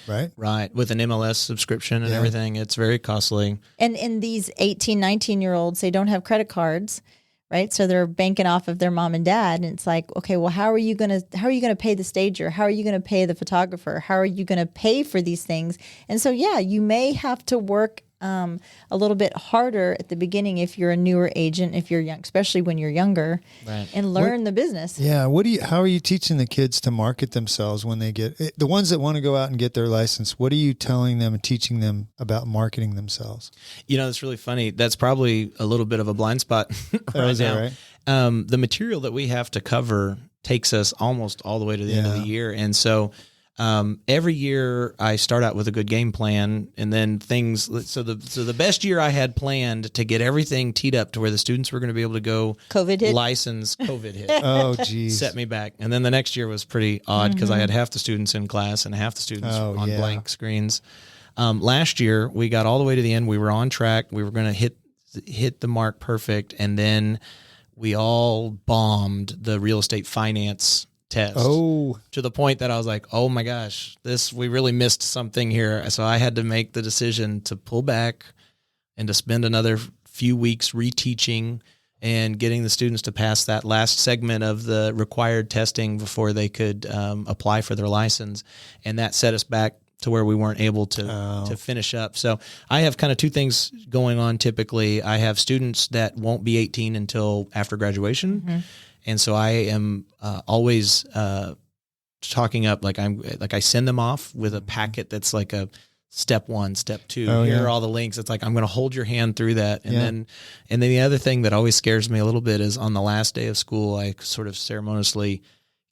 right? Right, with an MLS subscription and everything, it's very costly. And these 18, 19-year-olds, they don't have credit cards. Right. So they're banking off of their mom and dad. And it's like, okay, well, how are you going to pay the stager? How are you going to pay the photographer? How are you going to pay for these things? And so, you may have to work a little bit harder at the beginning if you're a newer agent, if you're young, especially when you're younger, and learn the business. Yeah. How are you teaching the kids to market themselves when they get the ones that want to go out and get their license? What are you telling them and teaching them about marketing themselves? It's really funny. That's probably a little bit of a blind spot right now. Right? The material that we have to cover takes us almost all the way to the end of the year. And so every year I start out with a good game plan, and then so the best year I had planned to get everything teed up to where the students were going to be able to go COVID hit. Oh, geez. Set me back. And then the next year was pretty odd because I had half the students in class and half the students on blank screens. Last year we got all the way to the end. We were on track. We were going to hit the mark perfect. And then we all bombed the real estate finance test to the point that I was like, oh my gosh, we really missed something here. So I had to make the decision to pull back and to spend another few weeks reteaching and getting the students to pass that last segment of the required testing before they could apply for their license. And that set us back to where we weren't able to finish up. So I have kind of two things going on typically. I have students that won't be 18 until after graduation. Mm-hmm. And so I am always talking up, I send them off with a packet that's like a step 1, step 2. Oh, Here are all the links. It's like, I'm going to hold your hand through that. And then the other thing that always scares me a little bit is on the last day of school, I sort of ceremoniously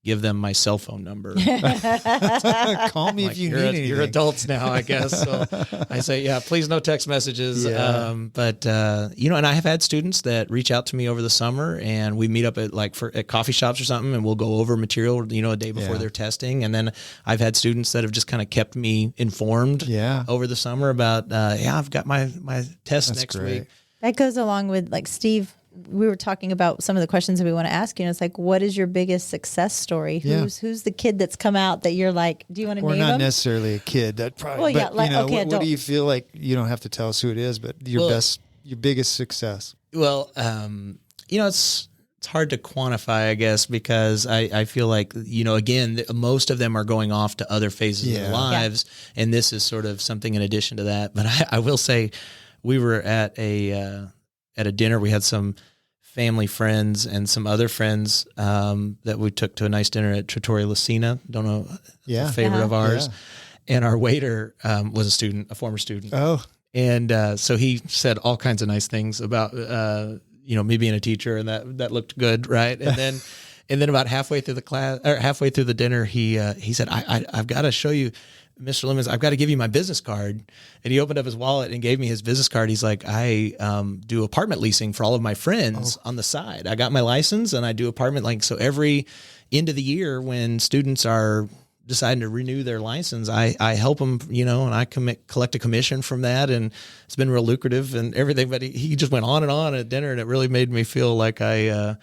give them my cell phone number. Call me if you need anything. You're adults now, I guess. So I say, please no text messages. Yeah. But and I have had students that reach out to me over the summer, and we meet up at coffee shops or something, and we'll go over material, a day before they're testing. And then I've had students that have just kind of kept me informed over the summer about, I've got my test next week. That goes along with like Steve. We were talking about some of the questions that we want to ask you. And it's like, what is your biggest success story? Who's the kid that's come out that you're like, do you want to name Or him? not necessarily a kid. That probably. Well, what do you feel like? You don't have to tell us who it is, but your biggest success. Well, it's hard to quantify, I guess, because I feel like, again, most of them are going off to other phases of their lives. And this is sort of something in addition to that. But I will say we were at a dinner. We had some family friends and some other friends that we took to a nice dinner at Trattoria Lucina. Don't know, a favorite of ours. Yeah. And our waiter was a former student. Oh. And so he said all kinds of nice things about, me being a teacher, and that looked good, right? And then about halfway through the class, or halfway through the dinner, he said, I've got to show you, Mr. Lemonds, I've got to give you my business card. And he opened up his wallet and gave me his business card. He's like, I do apartment leasing for all of my friends on the side. I got my license and I do apartment leasing. So every end of the year when students are deciding to renew their license, I help them, and I collect a commission from that. And it's been real lucrative and everything. But he just went on and on at dinner, and it really made me feel like I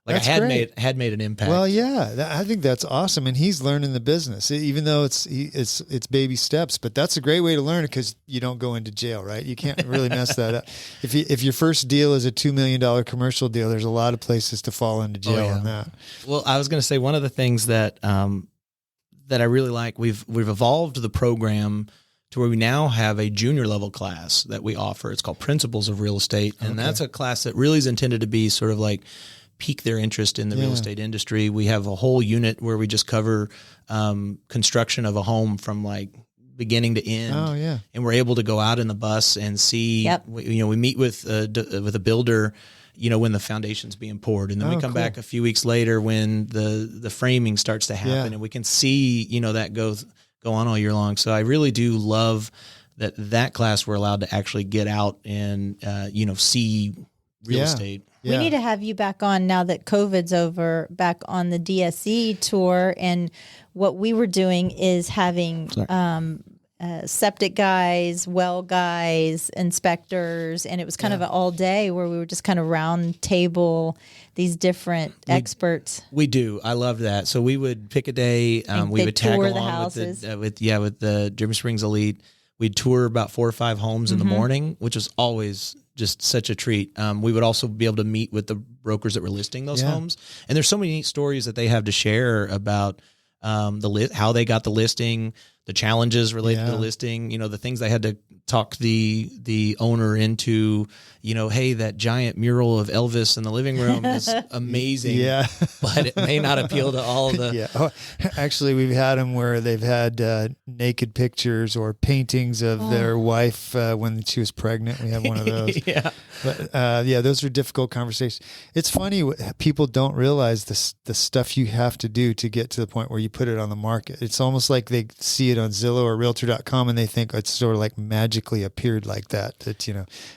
had made an impact. Well, I think that's awesome, and he's learning the business, even though it's baby steps. But that's a great way to learn it, because you don't go into jail, right? You can't really mess that up. If your first deal is a $2 million commercial deal, there's a lot of places to fall into jail on that. Well, I was going to say one of the things that I really like, we've evolved the program to where we now have a junior level class that we offer. It's called Principles of Real Estate, and that's a class that really is intended to be sort of like pique their interest in the real estate industry. We have a whole unit where we just cover construction of a home from like beginning to end. Oh, yeah. And we're able to go out in the bus and see, we meet with a builder, when the foundation's being poured. And then we come back a few weeks later when the framing starts to happen, and we can see, that go on all year long. So I really do love that class we're allowed to actually get out and, see real estate. We need to have you back on now that COVID's over, back on the DSE tour. And what we were doing is having septic guys, well guys, inspectors, and it was kind of an all day where we were just kind of round table these different experts. We do. I love that. So we would pick a day. We would tag along with the Dripping Springs Elite. We'd tour about 4 or 5 homes in the morning, which was always just such a treat. We would also be able to meet with the brokers that were listing those homes. And there's so many neat stories that they have to share about how they got the listing, the challenges related to the listing, the things they had to talk the owner into, hey, that giant mural of Elvis in the living room is amazing, but it may not appeal to all of the... Actually, we've had them where they've had naked pictures or paintings of their wife when she was pregnant. We have one of those. But those are difficult conversations. It's funny, people don't realize the stuff you have to do to get to the point where you put it on the market. It's almost like they see it on Zillow or Realtor.com and they think it's sort of like magically appeared like that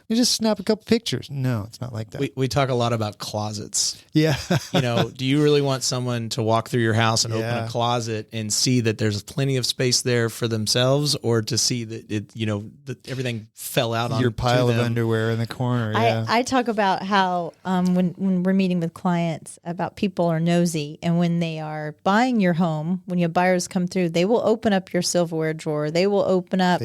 we just snap a couple pictures. No, it's not like that. We talk a lot about closets. Yeah. Do you really want someone to walk through your house and open a closet and see that there's plenty of space there for themselves, or to see that that everything fell out on your pile of underwear in the corner? I talk about how when we're meeting with clients about people are nosy, and when they are buying your home, when your buyers come through, they will open up your silverware drawer. They will open up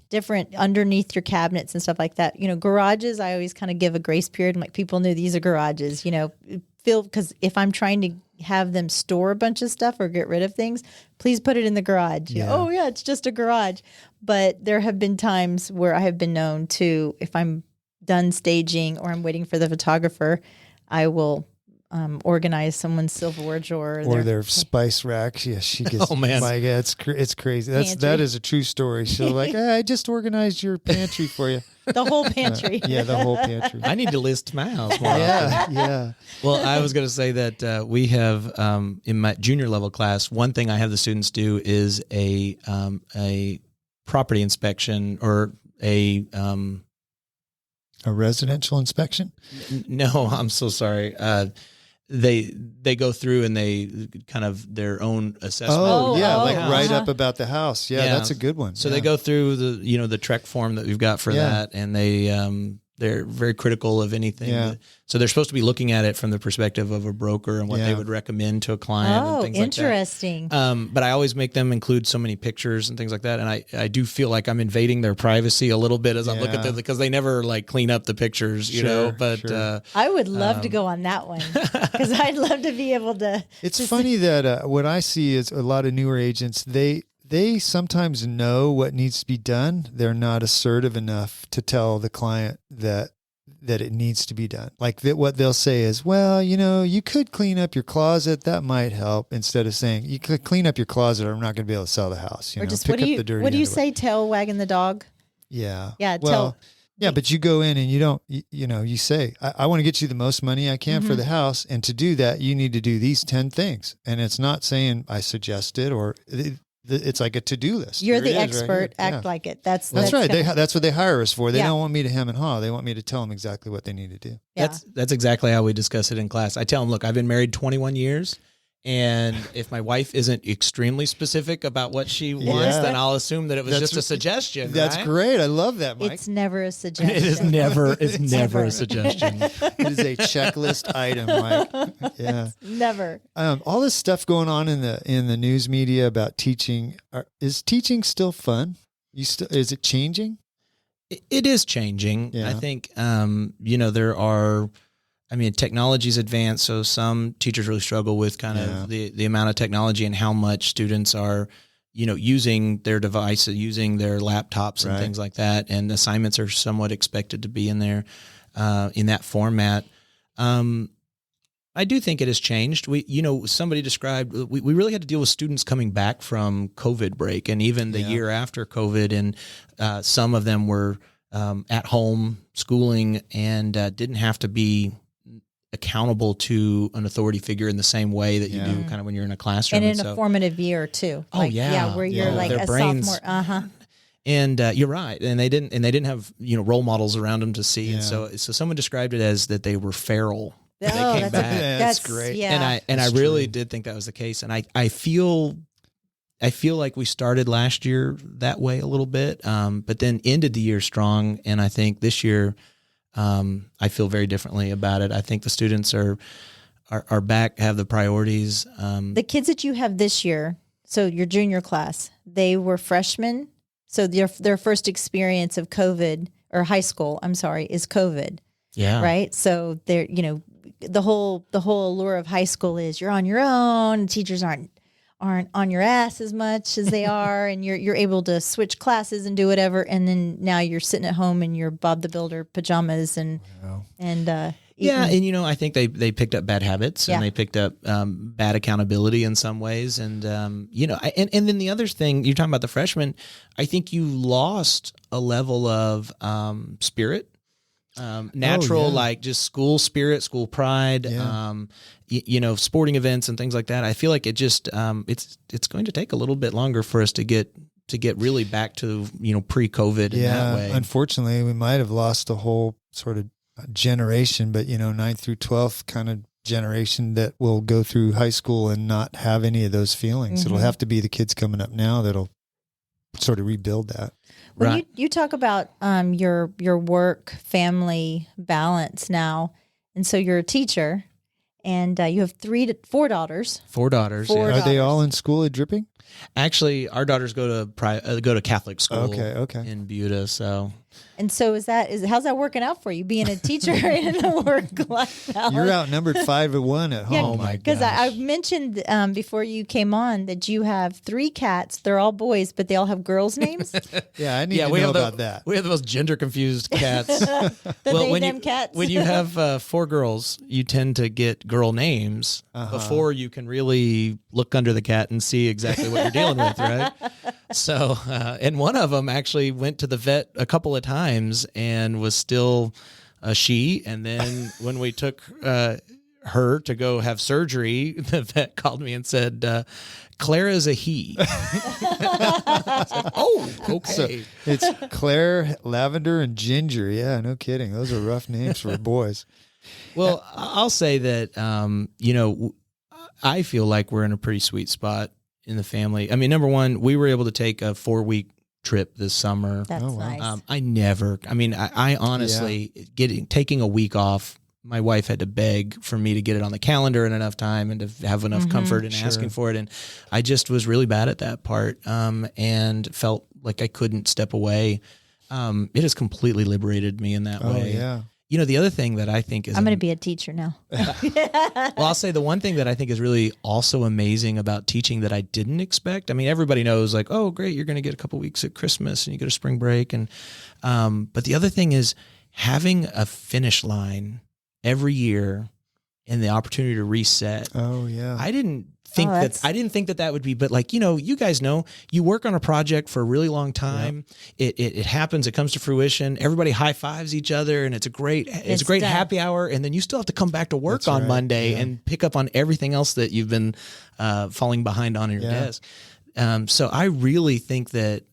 different underneath your cabinets and stuff like that. Garages, I always kind of give a grace period. I'm like, people knew these are garages, because if I'm trying to have them store a bunch of stuff or get rid of things, please put it in the garage. It's just a garage. But there have been times where I have been known to, if I'm done staging or I'm waiting for the photographer, I will organize someone's silverware drawer or their spice racks. Yeah, she gets. Oh man, like it's crazy. That is a true story. She'll like, I just organized your pantry for you. The whole pantry. Yeah, the whole pantry. I need to list my house more often. Yeah. Well, I was going to say that we have in my junior level class, one thing I have the students do is a property inspection or a residential inspection. No, I'm so sorry. They go through and they kind of their own assessment. Write up about the house. Yeah, that's a good one. So they go through the Trek form that we've got for that, and they're very critical of anything. Yeah. So they're supposed to be looking at it from the perspective of a broker and what they would recommend to a client and things like that. Interesting. But I always make them include so many pictures and things like that. And I do feel like I'm invading their privacy a little bit as I look at them because they never like clean up the pictures, you know, but I would love to go on that one because I'd love to be able to. It's funny that what I see is a lot of newer agents, they sometimes know what needs to be done. They're not assertive enough to tell the client that it needs to be done. Like what they'll say is, well, you could clean up your closet. That might help. Instead of saying you could clean up your closet or I'm not going to be able to sell the house. Or just what do you say? Tail wagging the dog. Yeah. Yeah. Yeah, but you go in and you don't, you say, I want to get you the most money I can for the house. And to do that, you need to do these 10 things. And it's not saying I suggest it or it's like a to-do list. You're the expert. Right, act like it. That's right. That's what they hire us for. They don't want me to hem and haw. They want me to tell them exactly what they need to do. Yeah. That's exactly how we discuss it in class. I tell them, look, I've been married 21 years. And if my wife isn't extremely specific about what she wants, then I'll assume that it was just a suggestion. That's great. I love that, Mike. It's never a suggestion. It is never. It's never a suggestion. It is a checklist item, Mike. Yeah, never. All this stuff going on in the news media about teaching. Is teaching still fun? Is it changing? It is changing. Yeah. I think there are. I mean, technology's advanced, so some teachers really struggle with kind of the amount of technology and how much students are, using their devices, using their laptops and things like that. And assignments are somewhat expected to be in there, in that format. I do think it has changed. Somebody described, we really had to deal with students coming back from COVID break and even the year after COVID. And some of them were at home schooling and didn't have to be accountable to an authority figure in the same way that you do kind of when you're in a classroom. And in a formative year too. Where you're like their a brains, sophomore. And you're right. And they didn't have, role models around them to see. And so someone described it as that they were feral. They came back. That's great. Yeah. And I really did think that was the case. And I feel like we started last year that way a little bit, but then ended the year strong. And I think this year, I feel very differently about it. I think the students are back, have the priorities. The kids that you have this year, so your junior class, they were freshmen. So their first experience of COVID or high school, is COVID. Yeah. Right. So they're, the whole allure of high school is you're on your own. Teachers aren't on your ass as much as they are, and you're able to switch classes and do whatever. And then now you're sitting at home in your Bob the Builder pajamas and I think they picked up bad habits and they picked up bad accountability in some ways, and and then the other thing you're talking about the freshmen, I think you lost a level of spirit. Natural, like just school spirit, school pride, sporting events and things like that. I feel like it just, it's going to take a little bit longer for us to get really back to, pre-COVID in that way. Unfortunately, we might have lost a whole sort of generation, but 9th through 12th kind of generation that will go through high school and not have any of those feelings. It'll have to be the kids coming up now that'll sort of rebuild that. When you talk about your work family balance now, and so you're a teacher, and you have 4 daughters. 4 daughters. Are they all in school at Dripping? Actually, our daughters go to Catholic school. Okay. In Buda. So, and so how's that working out for you being a teacher in the work life balance? You're outnumbered 5-1 at home. Yeah, oh my gosh. Because I mentioned before you came on that you have 3 cats. They're all boys, but they all have girls' names. Yeah, I need to know about that. We have the most gender confused cats. Cats. When you have 4 girls, you tend to get girl names before you can really look under the cat and see exactly what you're dealing with, right? So, and one of them actually went to the vet a couple of times and was still a she. And then when we took her to go have surgery, the vet called me and said, Clara's a he. I said, oh, okay. So it's Claire, Lavender, and Ginger. Yeah, no kidding. Those are rough names for boys. Well, I'll say that, I feel like we're in a pretty sweet spot in the family. I mean, number one, we were able to take a 4-week trip this summer. That's nice. I honestly, taking a week off, my wife had to beg for me to get it on the calendar in enough time and to have enough comfort in asking for it. And I just was really bad at that part and felt like I couldn't step away. It has completely liberated me in that way. Yeah. The other thing that I think is... I'm going to be a teacher now. Well, I'll say the one thing that I think is really also amazing about teaching that I didn't expect. I mean, everybody knows like, oh, great, you're going to get a couple weeks at Christmas and you get a spring break. And but the other thing is having a finish line every year and the opportunity to reset. Oh, yeah. I didn't think that would be, but like, you guys know, you work on a project for a really long time. Yep. It happens, it comes to fruition. Everybody high fives each other and it's a great happy hour. And then you still have to come back to work on Monday and pick up on everything else that you've been falling behind on in your desk. So I really think that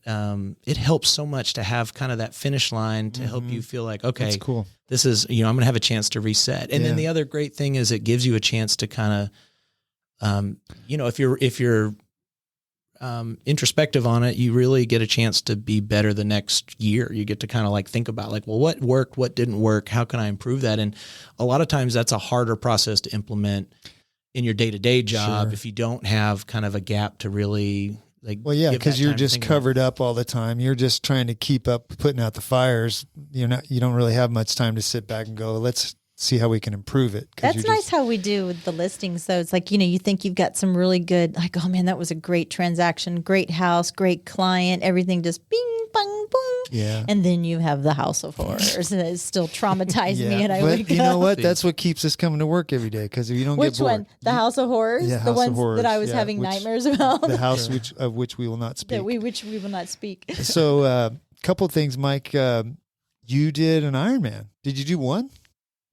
it helps so much to have kind of that finish line to help you feel like, okay, that's cool. This is, I'm going to have a chance to reset. And then the other great thing is it gives you a chance to kind of, if you're introspective on it, you really get a chance to be better the next year. You get to kind of like think about like, well, what worked, what didn't work, how can I improve that? And a lot of times that's a harder process to implement in your day-to-day job if you don't have kind of a gap to really like. Well, yeah, because you're just covered up all the time. You're just trying to keep up putting out the fires. You don't really have much time to sit back and go, let's see how we can improve it. That's nice how we do with the listings. So it's like, you think you've got some really good, like, oh man, that was a great transaction, great house, great client, everything just bing, bang, boom. Yeah. And then you have the House of Horrors and it still traumatized me. And I wake up. You know what? That's what keeps us coming to work every day because if you don't get bored. Which one? The House of Horrors? Yeah, the ones that I was having nightmares about? The house of which we will not speak. Which we will not speak. So a couple of things, Mike. You did an Ironman. Did you do one?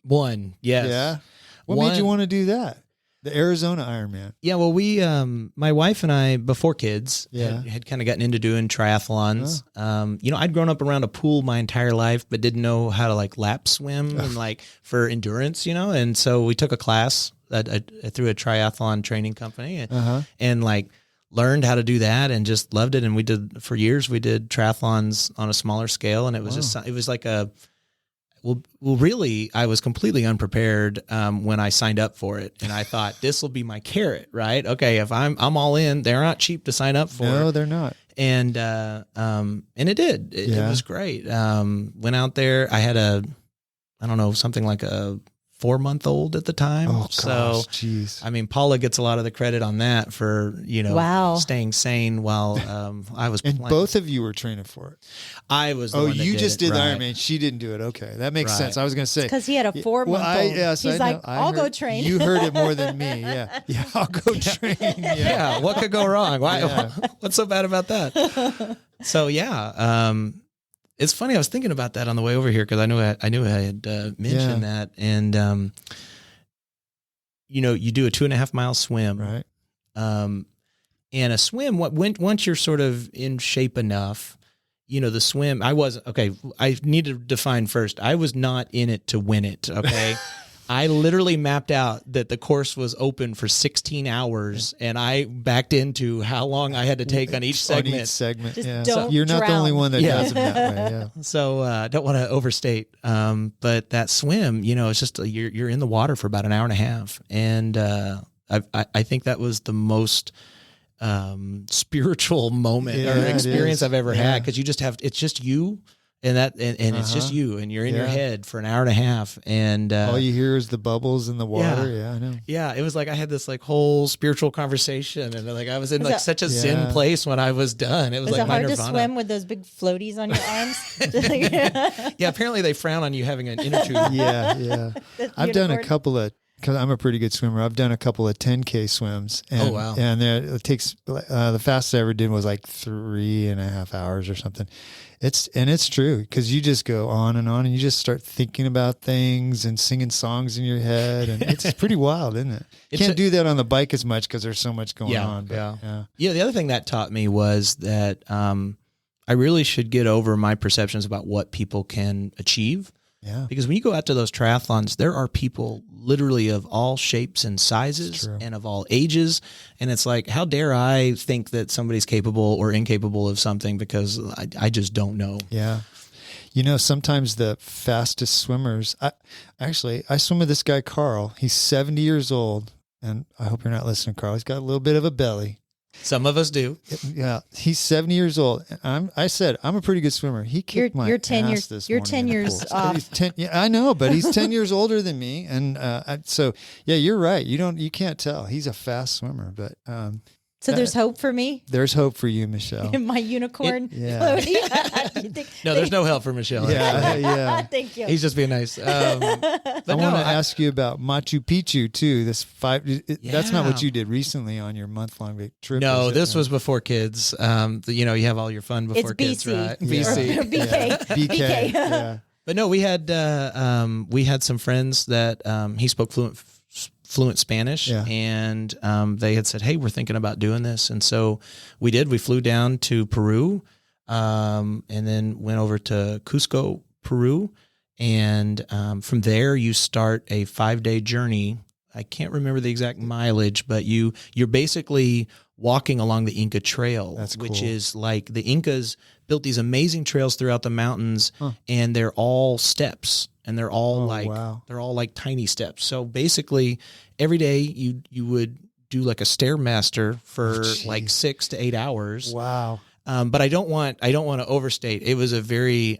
One, yes. Yeah. What made you want to do that? The Arizona Ironman. Yeah, well, we, my wife and I, before kids, had kind of gotten into doing triathlons. I'd grown up around a pool my entire life, but didn't know how to like lap swim and like for endurance, and so we took a class through a triathlon training company and like learned how to do that and just loved it. And we did for years. We did triathlons on a smaller scale, and it was it was like a. Well, really, I was completely unprepared when I signed up for it, and I thought this will be my carrot, right? Okay, if I'm all in, they're not cheap to sign up for. No, they're not. And it did. It was great. Went out there. I had something like a 4-month-old at the time. Oh, gosh, so, geez. I mean, Paula gets a lot of the credit on that for, staying sane while I was playing. And both of you were training for it. I was the one that you just did the right. Ironman. She didn't do it. Okay. That makes sense. I was going to say. Because he had a 4-month-old. He's like, I'll go train. You heard it more than me. Yeah. Yeah, I'll go train. Yeah. What could go wrong? What's so bad about that? So, it's funny. I was thinking about that on the way over here because I knew I had mentioned that, and you do a 2.5 mile swim, right? And a swim. Once you're sort of in shape enough, the swim. I need to define first. I was not in it to win it. Okay. I literally mapped out that the course was open for 16 hours, and I backed into how long I had to take on each segment. Just don't You're not drown. the only one that does it that way. Yeah. So I don't want to overstate, but that swim, it's just you're in the water for about an hour and a half, and I think that was the most spiritual moment or experience I've ever had, because it's just you. And it's just you, and you're in your head for an hour and a half, and all you hear is the bubbles in the water. Yeah, I know. Yeah, it was like I had this like whole spiritual conversation, and like I was in like such a zen place when I was done. It was like my nirvana. Is it hard to swim with those big floaties on your arms? Yeah, apparently they frown on you having an inner tube. Yeah. I've done a couple of, because I'm a pretty good swimmer, I've done a couple of 10K swims. And, oh, wow. And it takes, the fastest I ever did was like 3.5 hours or something. It's true, because you just go on, and you just start thinking about things and singing songs in your head. And it's pretty wild, isn't it? You can't do that on the bike as much because there's so much going on. But, the other thing that taught me was that I really should get over my perceptions about what people can achieve. Yeah. Because when you go out to those triathlons, there are people literally of all shapes and sizes and of all ages. And it's like, how dare I think that somebody's capable or incapable of something, because I just don't know. Yeah. You know, sometimes the fastest swimmers, I swim with this guy, Carl. He's 70 years old. And I hope you're not listening, Carl. He's got a little bit of a belly. Some of us do. Yeah, he's 70 years old. I said I'm a pretty good swimmer. He kicked my ass this morning. You're 10 years off. He's 10. Yeah, I know, but he's 10 years older than me, and so yeah, you're right. You can't tell. He's a fast swimmer, but so there's hope for me. There's hope for you, Michelle. In my unicorn floaty. No, there's no help for Michelle. Yeah. Thank you. He's just being nice. But I want to ask you about Machu Picchu too. That's not what you did recently on your month-long trip. No, this was before kids. You have all your fun before kids, right? BC. BK. Yeah. But no, we had some friends that he spoke fluent Spanish, and they had said, hey, we're thinking about doing this. And so we did. We flew down to Peru, and then went over to Cusco, Peru. And from there, you start a 5-day journey. I can't remember the exact mileage, but you're basically walking along the Inca Trail, which is like the Incas built these amazing trails throughout the mountains, and they're all steps. And they're all they're all like tiny steps. So basically, every day you would do like a Stairmaster for like 6 to 8 hours. Wow. But I don't want to overstate. It was a very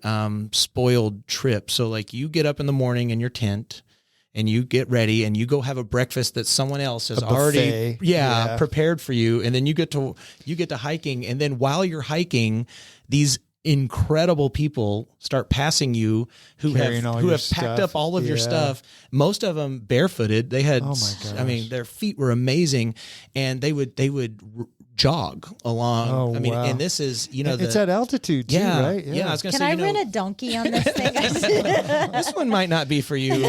spoiled trip. So like you get up in the morning in your tent, and you get ready, and you go have a breakfast that someone else has already prepared for you, and then you get to hiking, and then while you're hiking, these incredible people start passing you who have packed up all of your stuff. Most of them barefooted. They had, I mean, their feet were amazing, and they would jog along. And this is, it's at altitude too, right? Yeah. I was going to say, can I rent a donkey on this thing? This one might not be for you.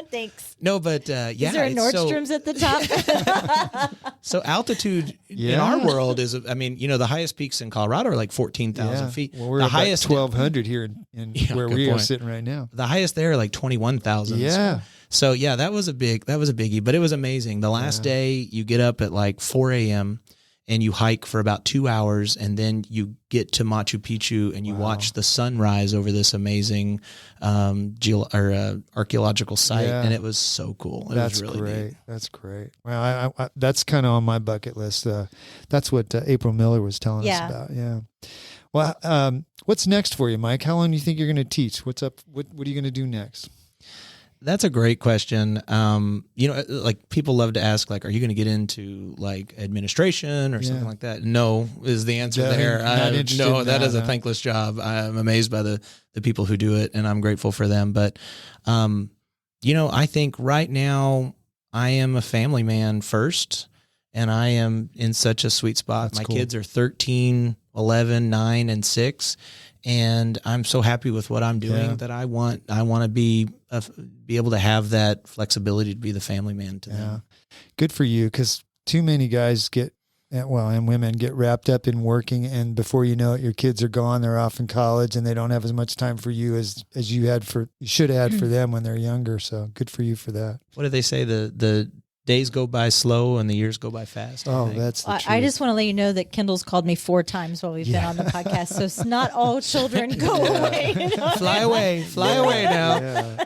Thanks. No, but is there a Nordstrom's at the top? So altitude in our world is, the highest peaks in Colorado are like 14,000 feet. Well, we're the highest 1,200 here in where we are sitting right now. The highest there are like 21,000. Yeah. So yeah, that was a biggie, but it was amazing. The last day you get up at like 4 a.m. and you hike for about 2 hours, and then you get to Machu Picchu and you watch the sunrise over this amazing archaeological site, and it was so cool. That's was really great. neat. That's great. Well, I that's kind of on my bucket list. That's what April Miller was telling us about. Yeah. Well, what's next for you, Mike? How long do you think you're going to teach? What's up? What are you going to do next? That's a great question. Like people love to ask, like, are you going to get into like administration or something like that? No, is the answer there. No, that is a thankless job. I'm amazed by the people who do it, and I'm grateful for them. But, I think right now I am a family man first, and I am in such a sweet spot. My kids are 13, 11, 9, and 6. And I'm so happy with what I'm doing that I want to be able to have that flexibility to be the family man to them. Good for you, because too many guys and women get wrapped up in working, and before you know it, your kids are gone. They're off in college, and they don't have as much time for you as you should have had for them when they're younger. So good for you for that. What do they say? The days go by slow and the years go by fast. That's the truth. I just want to let you know that Kendall's called me 4 times while we've been on the podcast. So it's not all children go away. Fly away now.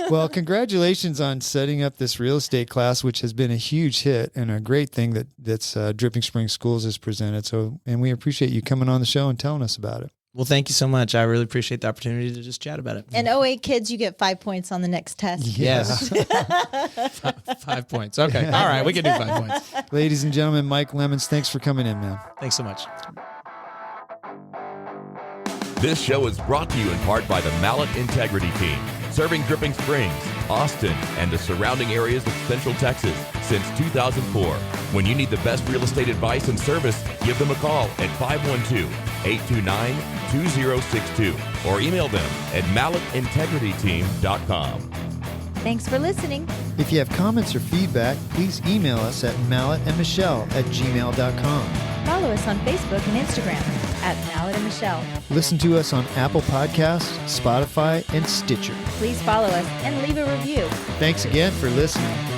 Well, congratulations on setting up this real estate class, which has been a huge hit and a great thing that's Dripping Springs Schools has presented. So, and we appreciate you coming on the show and telling us about it. Well, thank you so much. I really appreciate the opportunity to just chat about it. And 08 kids, you get 5 points on the next test. Yes. 5 points. Okay. All right. We can do 5 points. Ladies and gentlemen, Mike Lemonds, thanks for coming in, man. Thanks so much. This show is brought to you in part by the Mallett Integrity Team, serving Dripping Springs, Austin, and the surrounding areas of Central Texas since 2004. When you need the best real estate advice and service, give them a call at 512-829-2062 or email them at mallettintegrityteam.com. Thanks for listening. If you have comments or feedback, please email us at malletandmichelle@gmail.com. Follow us on Facebook and Instagram at Mallett and Michelle. Listen to us on Apple Podcasts, Spotify, and Stitcher. Please follow us and leave a review. Thanks again for listening.